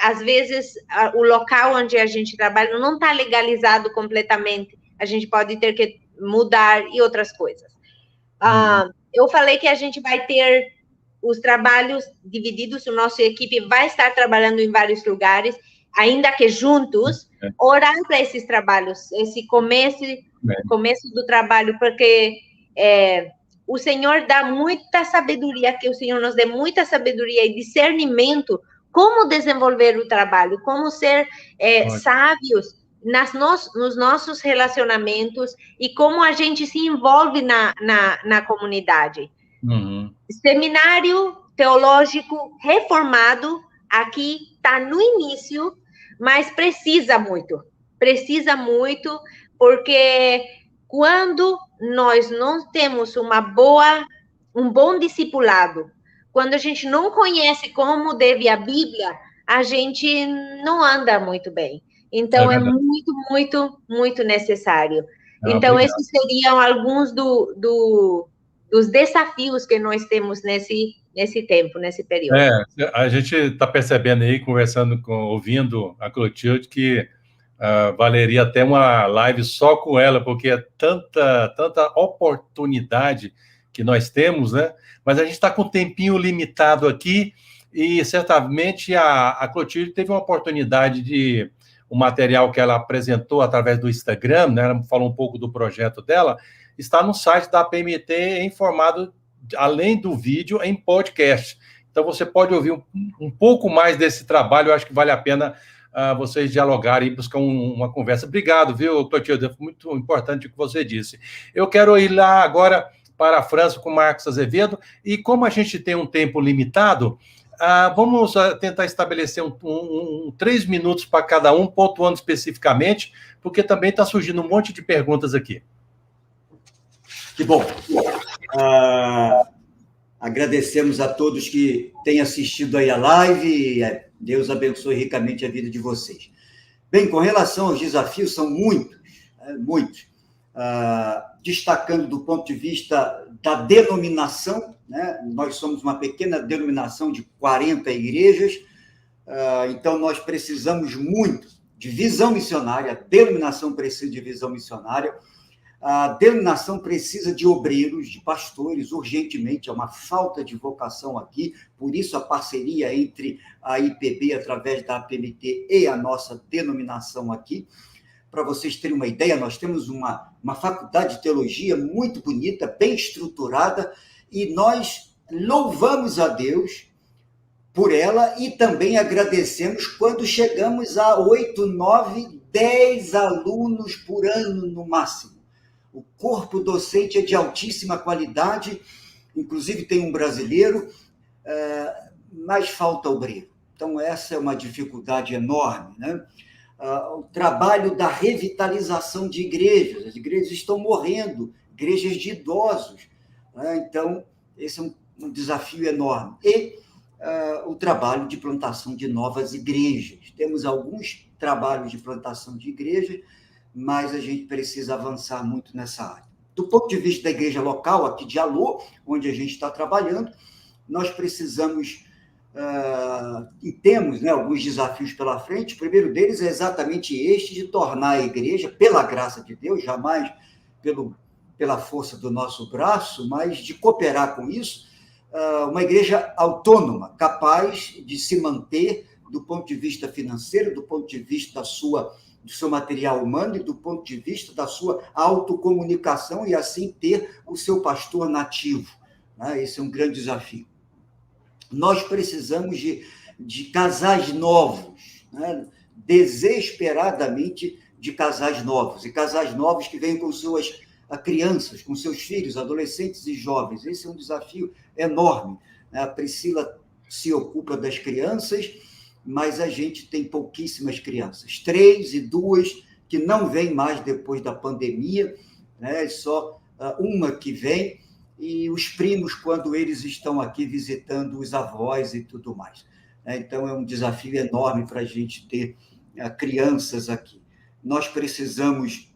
Às vezes, o local onde a gente trabalha não está legalizado completamente. A gente pode ter que mudar e outras coisas. Eu falei que a gente vai ter os trabalhos divididos, a nossa equipe vai estar trabalhando em vários lugares, ainda que juntos, orar para esses trabalhos, esse começo do trabalho, porque o Senhor dá muita sabedoria, que o Senhor nos dê muita sabedoria e discernimento, como desenvolver o trabalho, como ser sábios nos nossos relacionamentos e como a gente se envolve na comunidade. Seminário teológico reformado, aqui está no início, mas precisa muito precisa muito, porque quando nós não temos um bom discipulado, quando a gente não conhece como deve a Bíblia, a gente não anda muito bem. Então, é muito, muito, muito necessário. Então, obrigado. esses seriam alguns dos desafios que nós temos nesse tempo, nesse período. A gente está percebendo aí, ouvindo a Clotilde, que valeria até uma live só com ela, porque é tanta oportunidade que nós temos, né? Mas a gente está com um tempinho limitado aqui e certamente a Clotilde teve uma oportunidade de o material que ela apresentou através do Instagram, né? Ela falou um pouco do projeto dela, está no site da APMT em formato, além do vídeo, em podcast. Então, você pode ouvir um pouco mais desse trabalho, eu acho que vale a pena vocês dialogarem e buscar uma conversa. Obrigado, viu, Clotilde? Muito importante o que você disse. Eu quero ir lá agora para a França com o Marcos Azevedo, e como a gente tem um tempo limitado, vamos tentar estabelecer 3 minutos para cada um, pontuando especificamente, porque também está surgindo um monte de perguntas aqui. Que bom. Agradecemos a todos que têm assistido aí a live. Deus abençoe ricamente a vida de vocês. Bem, com relação aos desafios, são muitos. Destacando do ponto de vista da denominação, né? Nós somos uma pequena denominação de 40 igrejas, então nós precisamos muito de visão missionária, a denominação precisa de visão missionária, a denominação precisa de obreiros, de pastores, urgentemente, é uma falta de vocação aqui, por isso a parceria entre a IPB, através da APMT, e a nossa denominação aqui. Para vocês terem uma ideia, nós temos uma faculdade de teologia muito bonita, bem estruturada, e nós louvamos a Deus por ela e também agradecemos quando chegamos a 8, 9, 10 alunos por ano no máximo. O corpo docente é de altíssima qualidade, inclusive tem um brasileiro, mas falta obreiro. Então, essa é uma dificuldade enorme, né? O trabalho da revitalização de igrejas. As igrejas estão morrendo, igrejas de idosos, né? Então, esse é um desafio enorme. E o trabalho de plantação de novas igrejas. Temos alguns trabalhos de plantação de igrejas, mas a gente precisa avançar muito nessa área. Do ponto de vista da igreja local, aqui de Alô, onde a gente está trabalhando, nós precisamos... e temos, né, alguns desafios pela frente. O primeiro deles é exatamente este, de tornar a igreja, pela graça de Deus, jamais pela força do nosso braço, mas de cooperar com isso, uma igreja autônoma, capaz de se manter do ponto de vista financeiro, do ponto de vista do seu material humano e do ponto de vista da sua autocomunicação, e assim ter o seu pastor nativo, né? Esse é um grande desafio. Nós precisamos de casais novos, né? Desesperadamente de casais novos, e casais novos que venham com suas crianças, com seus filhos, adolescentes e jovens. Esse é um desafio enorme. A Priscila se ocupa das crianças, mas a gente tem pouquíssimas crianças, 3 e 2 que não vêm mais depois da pandemia, né? Só uma que vem, e os primos, quando eles estão aqui visitando os avós e tudo mais. Então, é um desafio enorme para a gente ter crianças aqui. Nós precisamos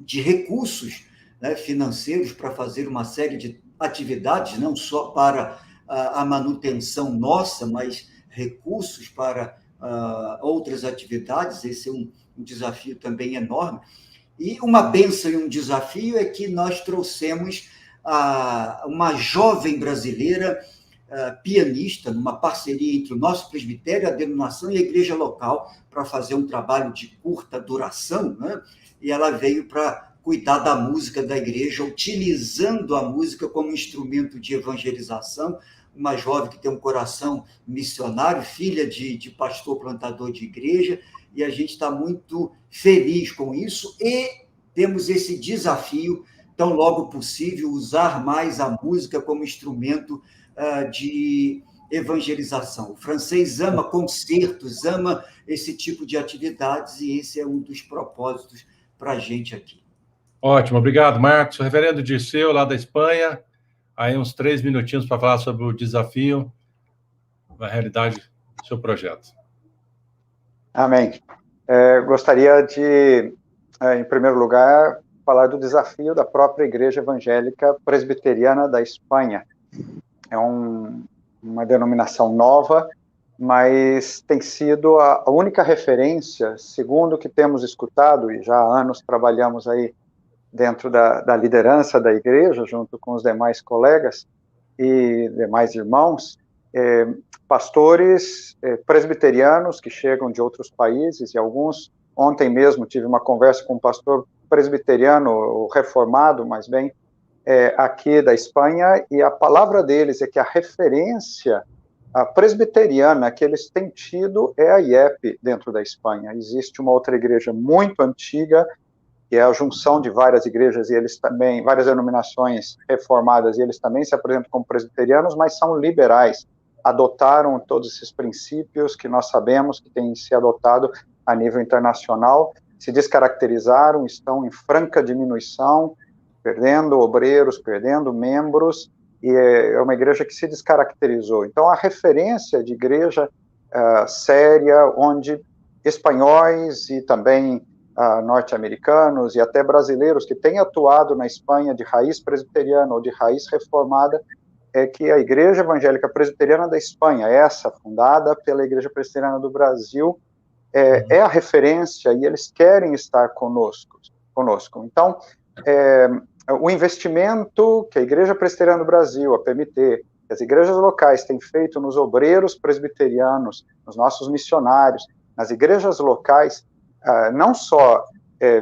de recursos, né, financeiros para fazer uma série de atividades, não só para a manutenção nossa, mas recursos para outras atividades. Esse é um desafio também enorme. E uma bênção e um desafio é que nós trouxemos uma jovem brasileira pianista, numa parceria entre o nosso presbitério, a denominação e a igreja local, para fazer um trabalho de curta duração, né? E ela veio para cuidar da música da igreja, utilizando a música como instrumento de evangelização. Uma jovem que tem um coração missionário, filha de pastor plantador de igreja, e a gente está muito feliz com isso, e temos esse desafio, tão logo possível, usar mais a música como instrumento de evangelização. O francês ama concertos, ama esse tipo de atividades, e esse é um dos propósitos para a gente aqui. Ótimo, obrigado, Marcos. O reverendo Dirceu, lá da Espanha, aí uns 3 minutinhos para falar sobre o desafio, a realidade do seu projeto. Amém. Gostaria de, em primeiro lugar, falar do desafio da própria Igreja Evangélica Presbiteriana da Espanha. É uma denominação nova, mas tem sido a única referência, segundo o que temos escutado, e já há anos trabalhamos aí dentro da liderança da igreja, junto com os demais colegas e demais irmãos, pastores presbiterianos que chegam de outros países, e alguns, ontem mesmo tive uma conversa com um pastor presbiteriano, reformado, mas bem, aqui da Espanha, e a palavra deles é que a referência presbiteriana que eles têm tido é a IEP dentro da Espanha. Existe uma outra igreja muito antiga, que é a junção de várias igrejas, e eles também, várias denominações reformadas, e eles também se apresentam como presbiterianos, mas são liberais, adotaram todos esses princípios que nós sabemos que têm se adotado a nível internacional, se descaracterizaram, estão em franca diminuição, perdendo obreiros, perdendo membros, e é uma igreja que se descaracterizou. Então, a referência de igreja séria, onde espanhóis e também norte-americanos e até brasileiros que têm atuado na Espanha de raiz presbiteriana ou de raiz reformada, é que a Igreja Evangélica Presbiteriana da Espanha, essa fundada pela Igreja Presbiteriana do Brasil, é a referência, e eles querem estar conosco. Então, o investimento que a Igreja Presbiteriana do Brasil, a PMT, as igrejas locais têm feito nos obreiros presbiterianos, nos nossos missionários, nas igrejas locais, não só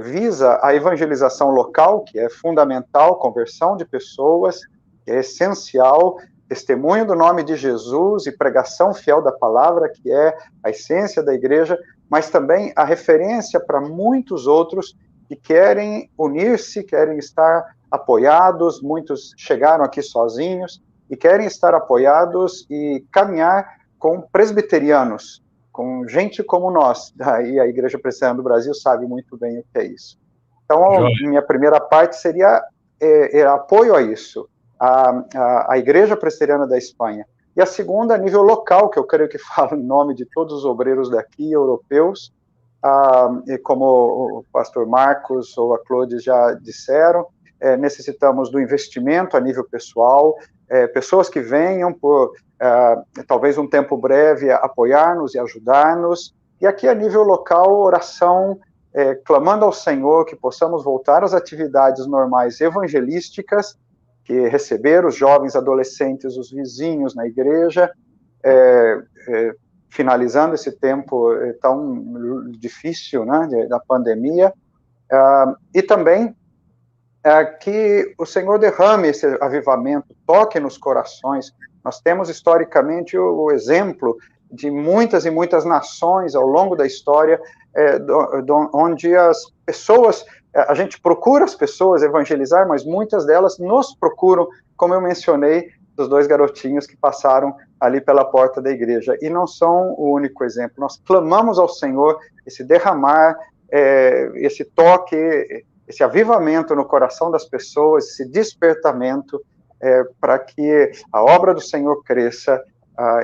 visa a evangelização local, que é fundamental, conversão de pessoas, que é essencial, testemunho do nome de Jesus e pregação fiel da palavra, que é a essência da igreja, mas também a referência para muitos outros que querem unir-se, querem estar apoiados, muitos chegaram aqui sozinhos e querem estar apoiados e caminhar com presbiterianos, com gente como nós. Daí a Igreja Presbiteriana do Brasil sabe muito bem o que é isso. Então, minha primeira parte seria apoio a isso, a Igreja Presbiteriana da Espanha. E a segunda, a nível local, que eu creio que falo em nome de todos os obreiros daqui, europeus, e como o pastor Marcos ou a Claude já disseram, necessitamos do investimento a nível pessoal, pessoas que venham por talvez um tempo breve apoiar-nos e ajudar-nos, e aqui a nível local, oração, clamando ao Senhor que possamos voltar às atividades normais evangelísticas, que receber os jovens, adolescentes, os vizinhos na igreja, finalizando esse tempo tão difícil, né, da pandemia, e também que o Senhor derrame esse avivamento, toque nos corações. Nós temos historicamente o exemplo de muitas e muitas nações ao longo da história, onde as pessoas, a gente procura as pessoas evangelizar, mas muitas delas nos procuram, como eu mencionei, dos 2 garotinhos que passaram ali pela porta da igreja, e não são o único exemplo. Nós clamamos ao Senhor esse derramar, esse toque, esse avivamento no coração das pessoas, esse despertamento, para que a obra do Senhor cresça,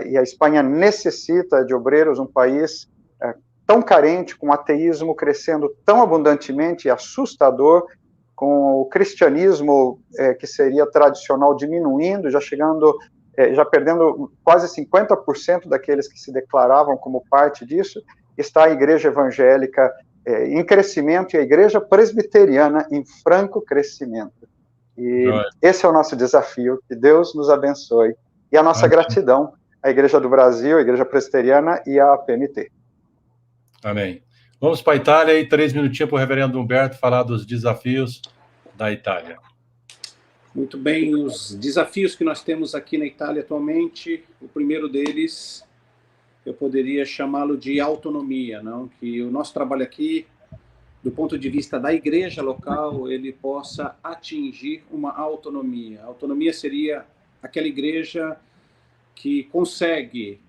e a Espanha necessita de obreiros, um país tão carente, com o ateísmo crescendo tão abundantemente e assustador, com o cristianismo que seria tradicional diminuindo, já chegando, já perdendo quase 50% daqueles que se declaravam como parte disso, está a igreja evangélica em crescimento e a igreja presbiteriana em franco crescimento. E esse é o nosso desafio, que Deus nos abençoe. E a nossa gratidão à Igreja do Brasil, à Igreja Presbiteriana e à PMT. Amém. Vamos para a Itália e 3 minutinhos para o reverendo Humberto falar dos desafios da Itália. Muito bem, os desafios que nós temos aqui na Itália atualmente, o primeiro deles, eu poderia chamá-lo de autonomia, não? Que o nosso trabalho aqui, do ponto de vista da igreja local, ele possa atingir uma autonomia. A autonomia seria aquela igreja que consegue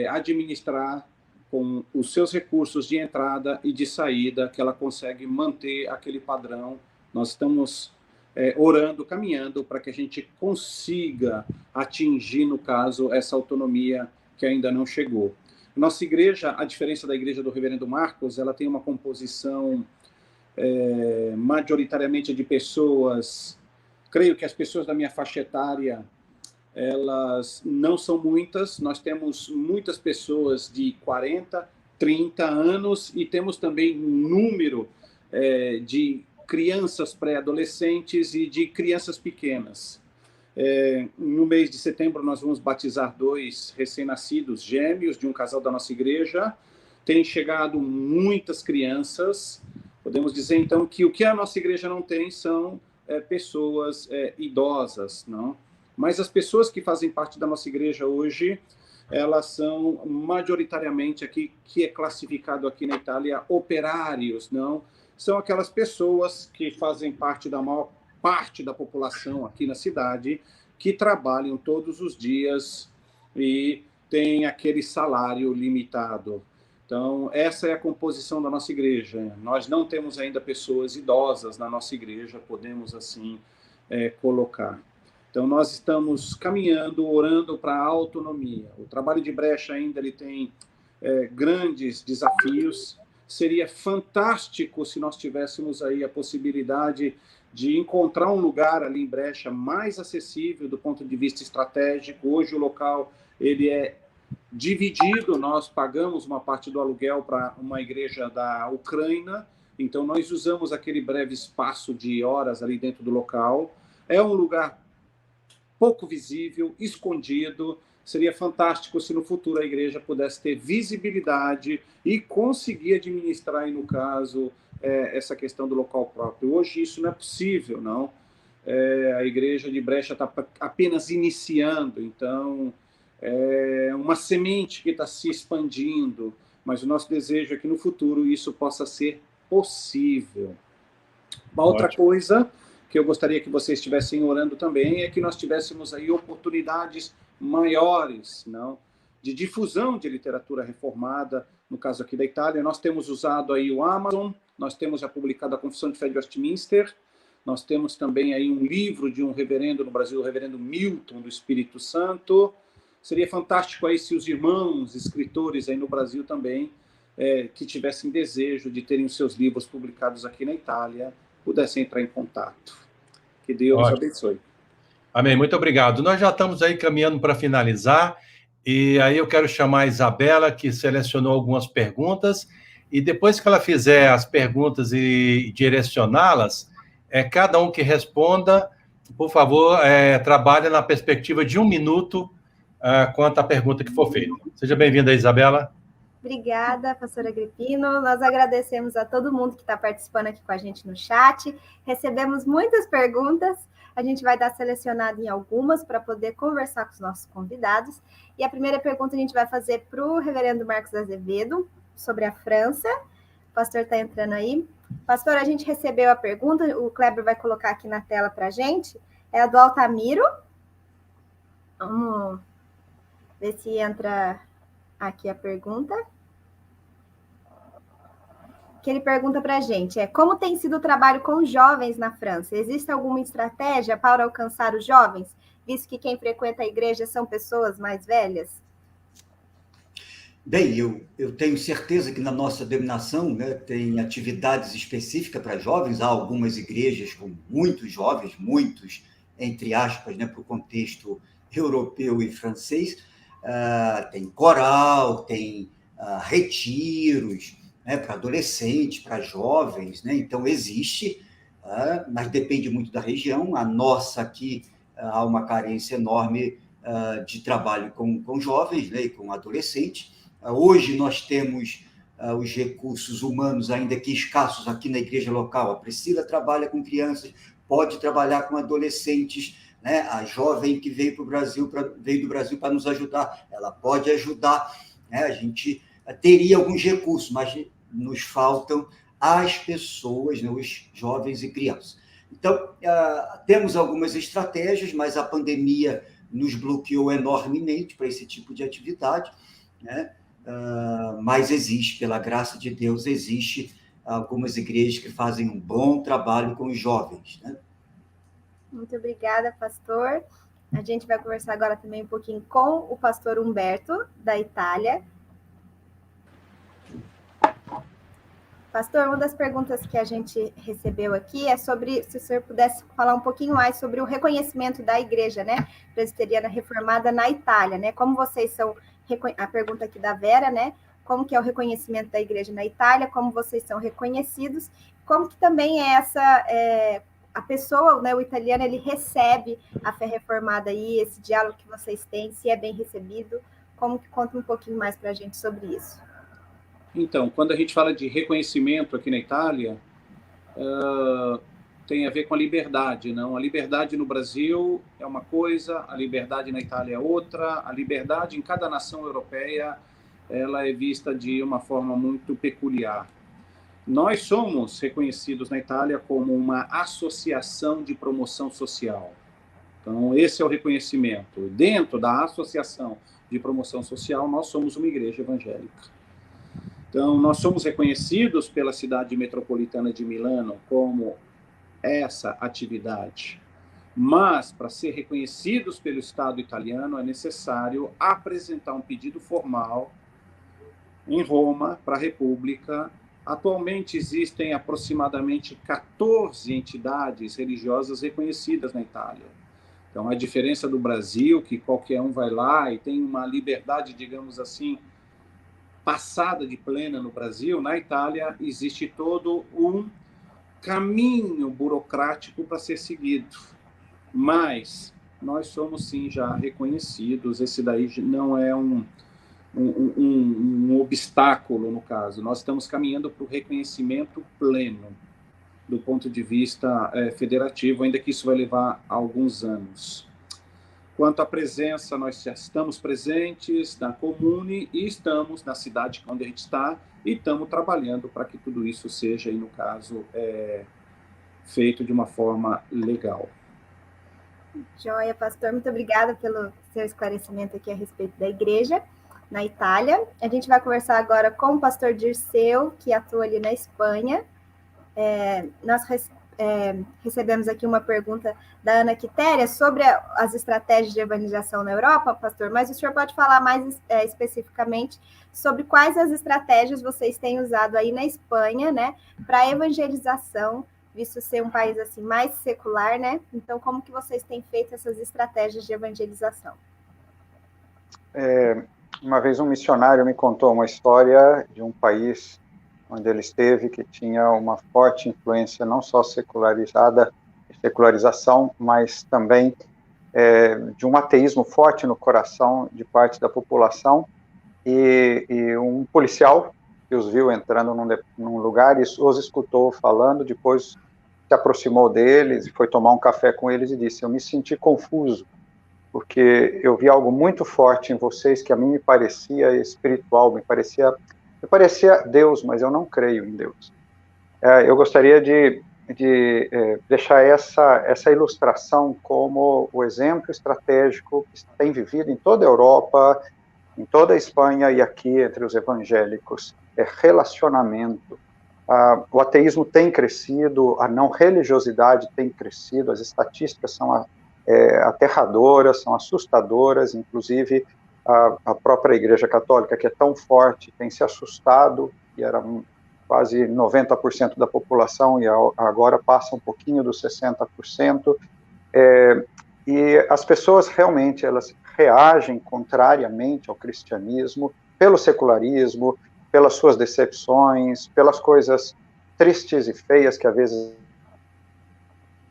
administrar com os seus recursos de entrada e de saída, que ela consegue manter aquele padrão. Nós estamos orando, caminhando para que a gente consiga atingir, no caso, essa autonomia que ainda não chegou. Nossa igreja, a diferença da igreja do Reverendo Marcos, ela tem uma composição majoritariamente de pessoas, creio que as pessoas da minha faixa etária, elas não são muitas, nós temos muitas pessoas de 40, 30 anos e temos também um número de crianças pré-adolescentes e de crianças pequenas. No mês de setembro, nós vamos batizar 2 recém-nascidos gêmeos de um casal da nossa igreja. Tem chegado muitas crianças. Podemos dizer, então, que o que a nossa igreja não tem são pessoas idosas, não? Mas as pessoas que fazem parte da nossa igreja hoje, elas são majoritariamente aqui, que é classificado aqui na Itália, operários, não? São aquelas pessoas que fazem parte da maior parte da população aqui na cidade, que trabalham todos os dias e têm aquele salário limitado. Então, essa é a composição da nossa igreja. Nós não temos ainda pessoas idosas na nossa igreja, podemos assim colocar. Então, nós estamos caminhando, orando para a autonomia. O trabalho de brecha ainda ele tem grandes desafios. Seria fantástico se nós tivéssemos aí a possibilidade de encontrar um lugar ali em Brecha mais acessível do ponto de vista estratégico. Hoje o local ele é dividido, nós pagamos uma parte do aluguel para uma igreja da Ucrânia, então nós usamos aquele breve espaço de horas ali dentro do local. É um lugar pouco visível, escondido. Seria fantástico se no futuro a igreja pudesse ter visibilidade e conseguir administrar, aí, no caso, essa questão do local próprio. Hoje isso não é possível, não. A igreja de Brecha está apenas iniciando, então é uma semente que está se expandindo, mas o nosso desejo é que no futuro isso possa ser possível. Uma outra coisa que eu gostaria que vocês estivessem orando também é que nós tivéssemos aí oportunidades maiores, não, de difusão de literatura reformada, no caso aqui da Itália. Nós temos usado aí o Amazon, nós temos já publicado a Confissão de Fé de Westminster, nós temos também aí um livro de um reverendo no Brasil, o reverendo Milton do Espírito Santo. Seria fantástico aí se os irmãos escritores aí no Brasil também, que tivessem desejo de terem os seus livros publicados aqui na Itália, pudessem entrar em contato. Que Deus abençoe. Amém, muito obrigado. Nós já estamos aí caminhando para finalizar, e aí eu quero chamar a Isabela, que selecionou algumas perguntas, e depois que ela fizer as perguntas e direcioná-las, cada um que responda, por favor, trabalhe na perspectiva de 1 minuto quanto à pergunta que for feita. Seja bem-vinda, Isabela. Obrigada, pastor Agripino. Nós agradecemos a todo mundo que está participando aqui com a gente no chat. Recebemos muitas perguntas. A gente vai dar selecionado em algumas para poder conversar com os nossos convidados. E a primeira pergunta a gente vai fazer para o reverendo Marcos Azevedo, sobre a França. O pastor está entrando aí. Pastor, a gente recebeu a pergunta, o Kleber vai colocar aqui na tela para a gente. É a do Altamiro. Vamos ver se entra aqui a pergunta. Que ele pergunta para a gente como tem sido o trabalho com jovens na França? Existe alguma estratégia para alcançar os jovens, visto que quem frequenta a igreja são pessoas mais velhas? Bem, eu tenho certeza que na nossa denominação, né, tem atividades específicas para jovens. Há algumas igrejas com muitos jovens, muitos, entre aspas, né, para o contexto europeu e francês. Tem coral, tem retiros, né, para adolescentes, para jovens, né? Então existe, mas depende muito da região. A nossa aqui há uma carência enorme de trabalho com jovens, né, e com adolescentes. Hoje nós temos os recursos humanos ainda que escassos aqui na igreja local. A Priscila trabalha com crianças, pode trabalhar com adolescentes, né? A jovem que veio do Brasil para nos ajudar, ela pode ajudar, né? A gente teria alguns recursos, mas nos faltam as pessoas, né, os jovens e crianças. Então, temos algumas estratégias, mas a pandemia nos bloqueou enormemente para esse tipo de atividade, né? Mas existe, pela graça de Deus, existe algumas igrejas que fazem um bom trabalho com os jovens, né? Muito obrigada, pastor. A gente vai conversar agora também um pouquinho com o pastor Humberto, da Itália. Pastor, uma das perguntas que a gente recebeu aqui é sobre, se o senhor pudesse falar um pouquinho mais sobre o reconhecimento da igreja, né, presbiteriana reformada na Itália, né? Como vocês são, a pergunta aqui da Vera, né? Como que é o reconhecimento da igreja na Itália, como vocês são reconhecidos, como que também é a pessoa, né, o italiano, ele recebe a fé reformada aí, esse diálogo que vocês têm, se é bem recebido, como que conta um pouquinho mais para a gente sobre isso. Então, quando a gente fala de reconhecimento aqui na Itália, tem a ver com a liberdade, não? A liberdade no Brasil é uma coisa, a liberdade na Itália é outra, a liberdade em cada nação europeia, ela é vista de uma forma muito peculiar. Nós somos reconhecidos na Itália como uma associação de promoção social. Então, esse é o reconhecimento. Dentro da associação de promoção social, nós somos uma igreja evangélica. Então, nós somos reconhecidos pela cidade metropolitana de Milano como essa atividade. Mas, para ser reconhecidos pelo Estado italiano, é necessário apresentar um pedido formal em Roma para a República. Atualmente existem aproximadamente 14 entidades religiosas reconhecidas na Itália. Então, a diferença do Brasil, que qualquer um vai lá e tem uma liberdade, digamos assim, passada de plena no Brasil, na Itália existe todo um caminho burocrático para ser seguido. Mas nós somos, sim, já reconhecidos. Esse daí não é um obstáculo, no caso. Nós estamos caminhando para o reconhecimento pleno, do ponto de vista federativo, ainda que isso vai levar alguns anos. Quanto à presença, nós já estamos presentes na Comune e estamos na cidade onde a gente está e estamos trabalhando para que tudo isso seja, no caso, feito de uma forma legal. Joia, pastor, muito obrigada pelo seu esclarecimento aqui a respeito da igreja na Itália. A gente vai conversar agora com o pastor Dirceu, que atua ali na Espanha. Nós recebemos aqui uma pergunta da Ana Quitéria sobre as estratégias de evangelização na Europa, pastor, mas o senhor pode falar mais especificamente sobre quais as estratégias vocês têm usado aí na Espanha, né, para evangelização, visto ser um país assim mais secular, né? Então, como que vocês têm feito essas estratégias de evangelização? Uma vez um missionário me contou uma história de um país onde ele esteve, que tinha uma forte influência, não só secularização, mas também de um ateísmo forte no coração de parte da população, e um policial que os viu entrando num lugar e os escutou falando, depois se aproximou deles e foi tomar um café com eles e disse: eu me senti confuso, porque eu vi algo muito forte em vocês que a mim me parecia espiritual, me parecia Deus, mas eu não creio em Deus. Eu gostaria de deixar essa ilustração como o exemplo estratégico que tem vivido em toda a Europa, em toda a Espanha e aqui entre os evangélicos. Relacionamento. O ateísmo tem crescido, a não religiosidade tem crescido, as estatísticas são aterradoras, são assustadoras, inclusive a própria Igreja Católica, que é tão forte, tem se assustado, e era quase 90% da população, e agora passa um pouquinho dos 60%, e as pessoas realmente, elas reagem contrariamente ao cristianismo, pelo secularismo, pelas suas decepções, pelas coisas tristes e feias que às vezes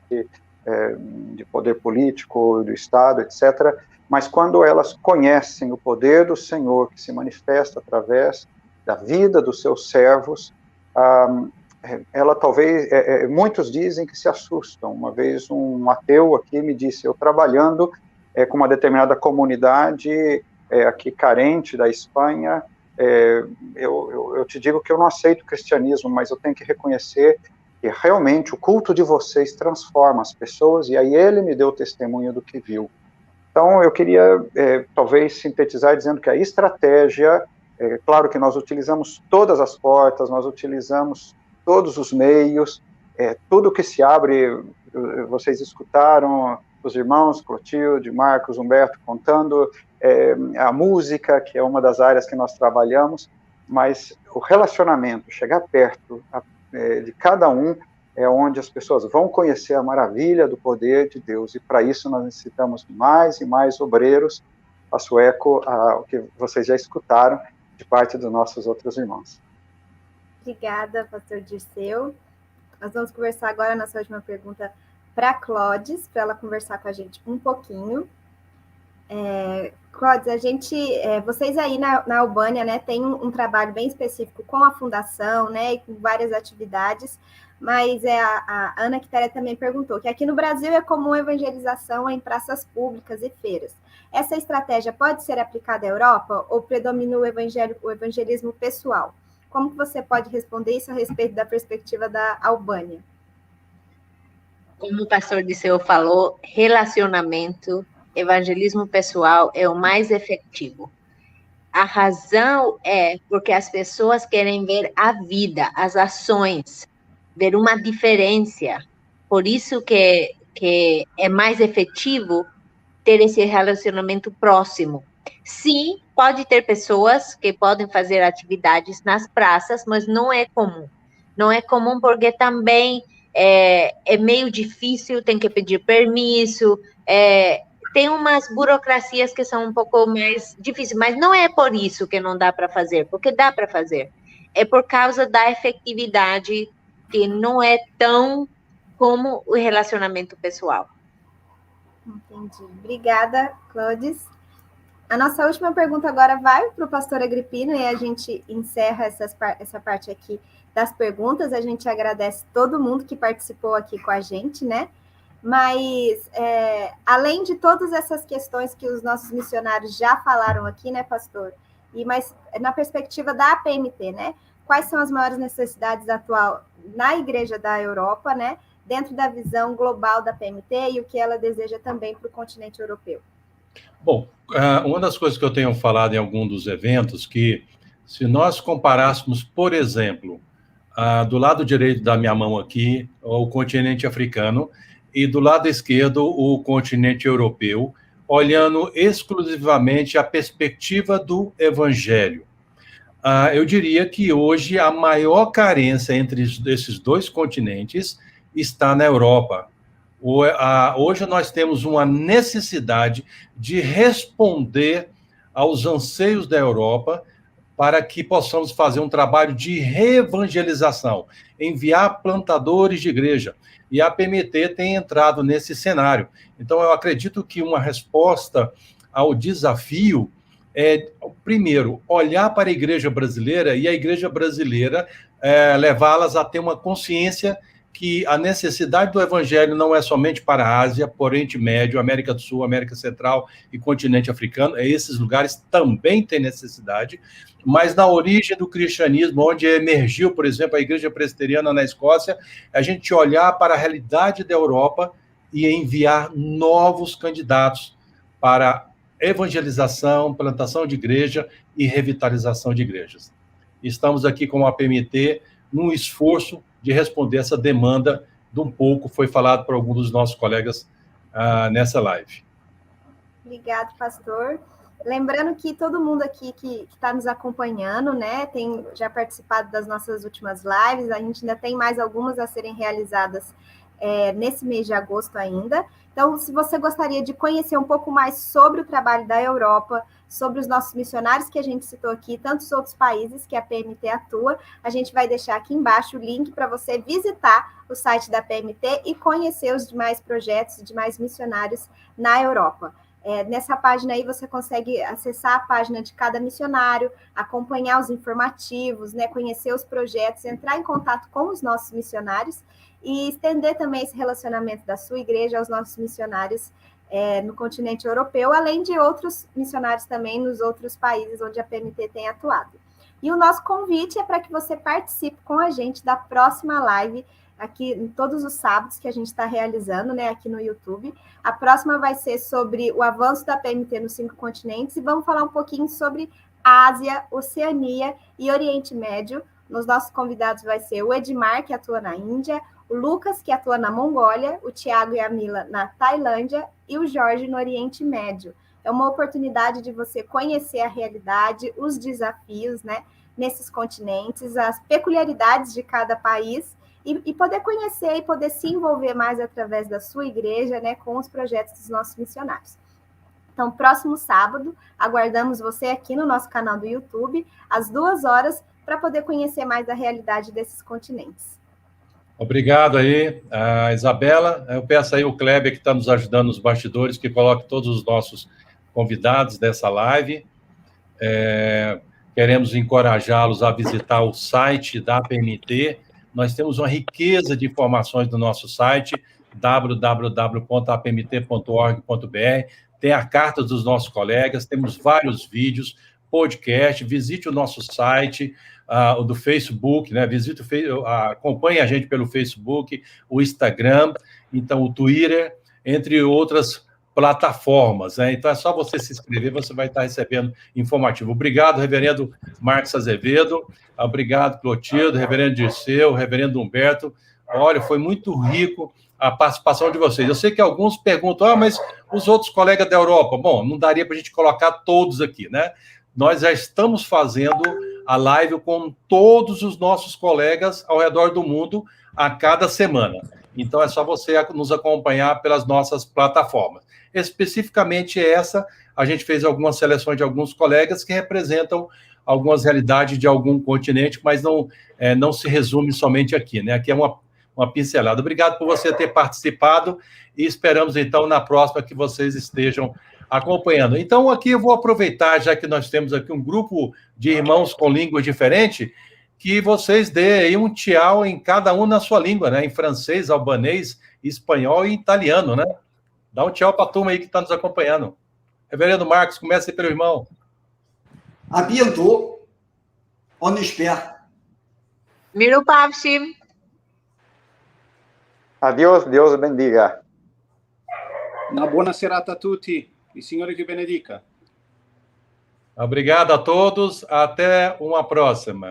de poder político, do Estado, etc., mas quando elas conhecem o poder do Senhor que se manifesta através da vida dos seus servos, ela talvez, muitos dizem que se assustam. Uma vez um ateu aqui me disse: eu trabalhando com uma determinada comunidade aqui carente da Espanha, eu te digo que eu não aceito o cristianismo, mas eu tenho que reconhecer que realmente o culto de vocês transforma as pessoas, e aí ele me deu testemunho do que viu. Então, eu queria, talvez, sintetizar dizendo que a estratégia, claro que nós utilizamos todas as portas, nós utilizamos todos os meios, tudo que se abre, vocês escutaram os irmãos Clotilde, Marcos, Humberto contando, a música, que é uma das áreas que nós trabalhamos, mas o relacionamento, chegar perto de cada um, é onde as pessoas vão conhecer a maravilha do poder de Deus, e para isso nós necessitamos mais e mais obreiros. Faço eco ao que vocês já escutaram de parte dos nossos outros irmãos. Obrigada, pastor Dirceu. Nós vamos conversar agora, nossa última pergunta, para a Clodes, para ela conversar com a gente um pouquinho. Clodes, vocês aí na Albânia, né, tem um trabalho bem específico com a fundação, né, e com várias atividades, mas a Ana Quitéria também perguntou que aqui no Brasil é comum evangelização em praças públicas e feiras. Essa estratégia pode ser aplicada à Europa ou predomina o evangelismo pessoal? Como que você pode responder isso a respeito da perspectiva da Albânia? Como o pastor Dirceu falou, relacionamento, evangelismo pessoal é o mais efetivo. A razão é porque as pessoas querem ver a vida, as ações, ver uma diferença. Por isso que é mais efetivo ter esse relacionamento próximo. Sim, pode ter pessoas que podem fazer atividades nas praças, mas não é comum. Não é comum porque também é meio difícil, tem que pedir permisso, tem umas burocracias que são um pouco mais difíceis, mas não é por isso que não dá para fazer, porque dá para fazer. É por causa da efetividade, que não é tão como o relacionamento pessoal. Entendi. Obrigada, Clodes. A nossa última pergunta agora vai para o pastor Agripino, e a gente encerra essa parte aqui das perguntas. A gente agradece todo mundo que participou aqui com a gente, né? Mas, além de todas essas questões que os nossos missionários já falaram aqui, né, pastor? Mas na perspectiva da APMT, né? Quais são as maiores necessidades atual na Igreja da Europa, né? Dentro da visão global da PMT e o que ela deseja também para o continente europeu? Bom, uma das coisas que eu tenho falado em algum dos eventos, que se nós comparássemos, por exemplo, do lado direito da minha mão aqui, o continente africano, e do lado esquerdo, o continente europeu, olhando exclusivamente a perspectiva do evangelho. Eu diria que hoje a maior carência entre esses dois continentes está na Europa. Hoje nós temos uma necessidade de responder aos anseios da Europa para que possamos fazer um trabalho de reevangelização, enviar plantadores de igreja. E a PMT tem entrado nesse cenário. Então, eu acredito que uma resposta ao desafio é, primeiro, olhar para a igreja brasileira e a igreja brasileira levá-las a ter uma consciência que a necessidade do evangelho não é somente para a Ásia, para o Oriente Médio, América do Sul, América Central e continente africano. Esses lugares também têm necessidade, mas na origem do cristianismo, onde emergiu, por exemplo, a igreja presbiteriana na Escócia, a gente olhar para a realidade da Europa e enviar novos candidatos para evangelização, plantação de igreja e revitalização de igrejas. Estamos aqui com a PMT num esforço de responder essa demanda de um pouco, foi falado por alguns dos nossos colegas nessa live. Obrigado, pastor. Lembrando que todo mundo aqui que está nos acompanhando, né, tem já participado das nossas últimas lives, a gente ainda tem mais algumas a serem realizadas nesse mês de agosto ainda. Então, se você gostaria de conhecer um pouco mais sobre o trabalho da Europa, sobre os nossos missionários que a gente citou aqui, tantos outros países que a PMT atua, a gente vai deixar aqui embaixo o link para você visitar o site da PMT e conhecer os demais projetos, os demais missionários na Europa. Nessa página aí você consegue acessar a página de cada missionário, acompanhar os informativos, né, conhecer os projetos, entrar em contato com os nossos missionários e estender também esse relacionamento da sua igreja aos nossos missionários no continente europeu, além de outros missionários também nos outros países onde a PMT tem atuado. E o nosso convite é para que você participe com a gente da próxima live aqui em todos os sábados que a gente está realizando, né, aqui no YouTube. A próxima vai ser sobre o avanço da PMT nos 5 continentes e vamos falar um pouquinho sobre Ásia, Oceania e Oriente Médio. Nos nossos convidados vai ser o Edmar, que atua na Índia, o Lucas, que atua na Mongólia, o Tiago e a Mila na Tailândia e o Jorge no Oriente Médio. É uma oportunidade de você conhecer a realidade, os desafios, né, nesses continentes, as peculiaridades de cada país e poder conhecer e poder se envolver mais através da sua igreja, né, com os projetos dos nossos missionários. Então, próximo sábado, aguardamos você aqui no nosso canal do YouTube, às 2 horas, para poder conhecer mais a realidade desses continentes. Obrigado aí, Isabela. Eu peço aí o Kleber, que está nos ajudando nos bastidores, que coloque todos os nossos convidados dessa live. Queremos encorajá-los a visitar o site da APMT. Nós temos uma riqueza de informações no nosso site, www.apmt.org.br. Tem a carta dos nossos colegas, temos vários vídeos, podcast. Visite o nosso site, o do Facebook, né? Acompanhe a gente pelo Facebook, o Instagram, então o Twitter, entre outras plataformas, né? Então é só você se inscrever, você vai estar recebendo informativo. Obrigado, reverendo Marcos Azevedo, obrigado, Clotilde, reverendo Dirceu, reverendo Humberto. Olha, foi muito rico a participação de vocês. Eu sei que alguns perguntam, mas os outros colegas da Europa? Bom, não daria para a gente colocar todos aqui, né? Nós já estamos fazendo a live com todos os nossos colegas ao redor do mundo a cada semana. Então, é só você nos acompanhar pelas nossas plataformas. Especificamente essa, a gente fez algumas seleções de alguns colegas que representam algumas realidades de algum continente, mas não se resume somente aqui, né? Aqui é uma pincelada. Obrigado por você ter participado e esperamos, então, na próxima que vocês estejam acompanhando. Então, aqui eu vou aproveitar, já que nós temos aqui um grupo de irmãos com línguas diferentes, que vocês dêem aí um tchau em cada um na sua língua, né? Em francês, albanês, espanhol e italiano, né? Dá um tchau para a turma aí que está nos acompanhando. Reverendo Marcos, comece aí pelo irmão. À bientôt. On espère. Mirupavshim. Adiós, Deus bendiga. Una buona serata a tutti. Il Signore vi benedica. Obrigado a todos. Até uma próxima.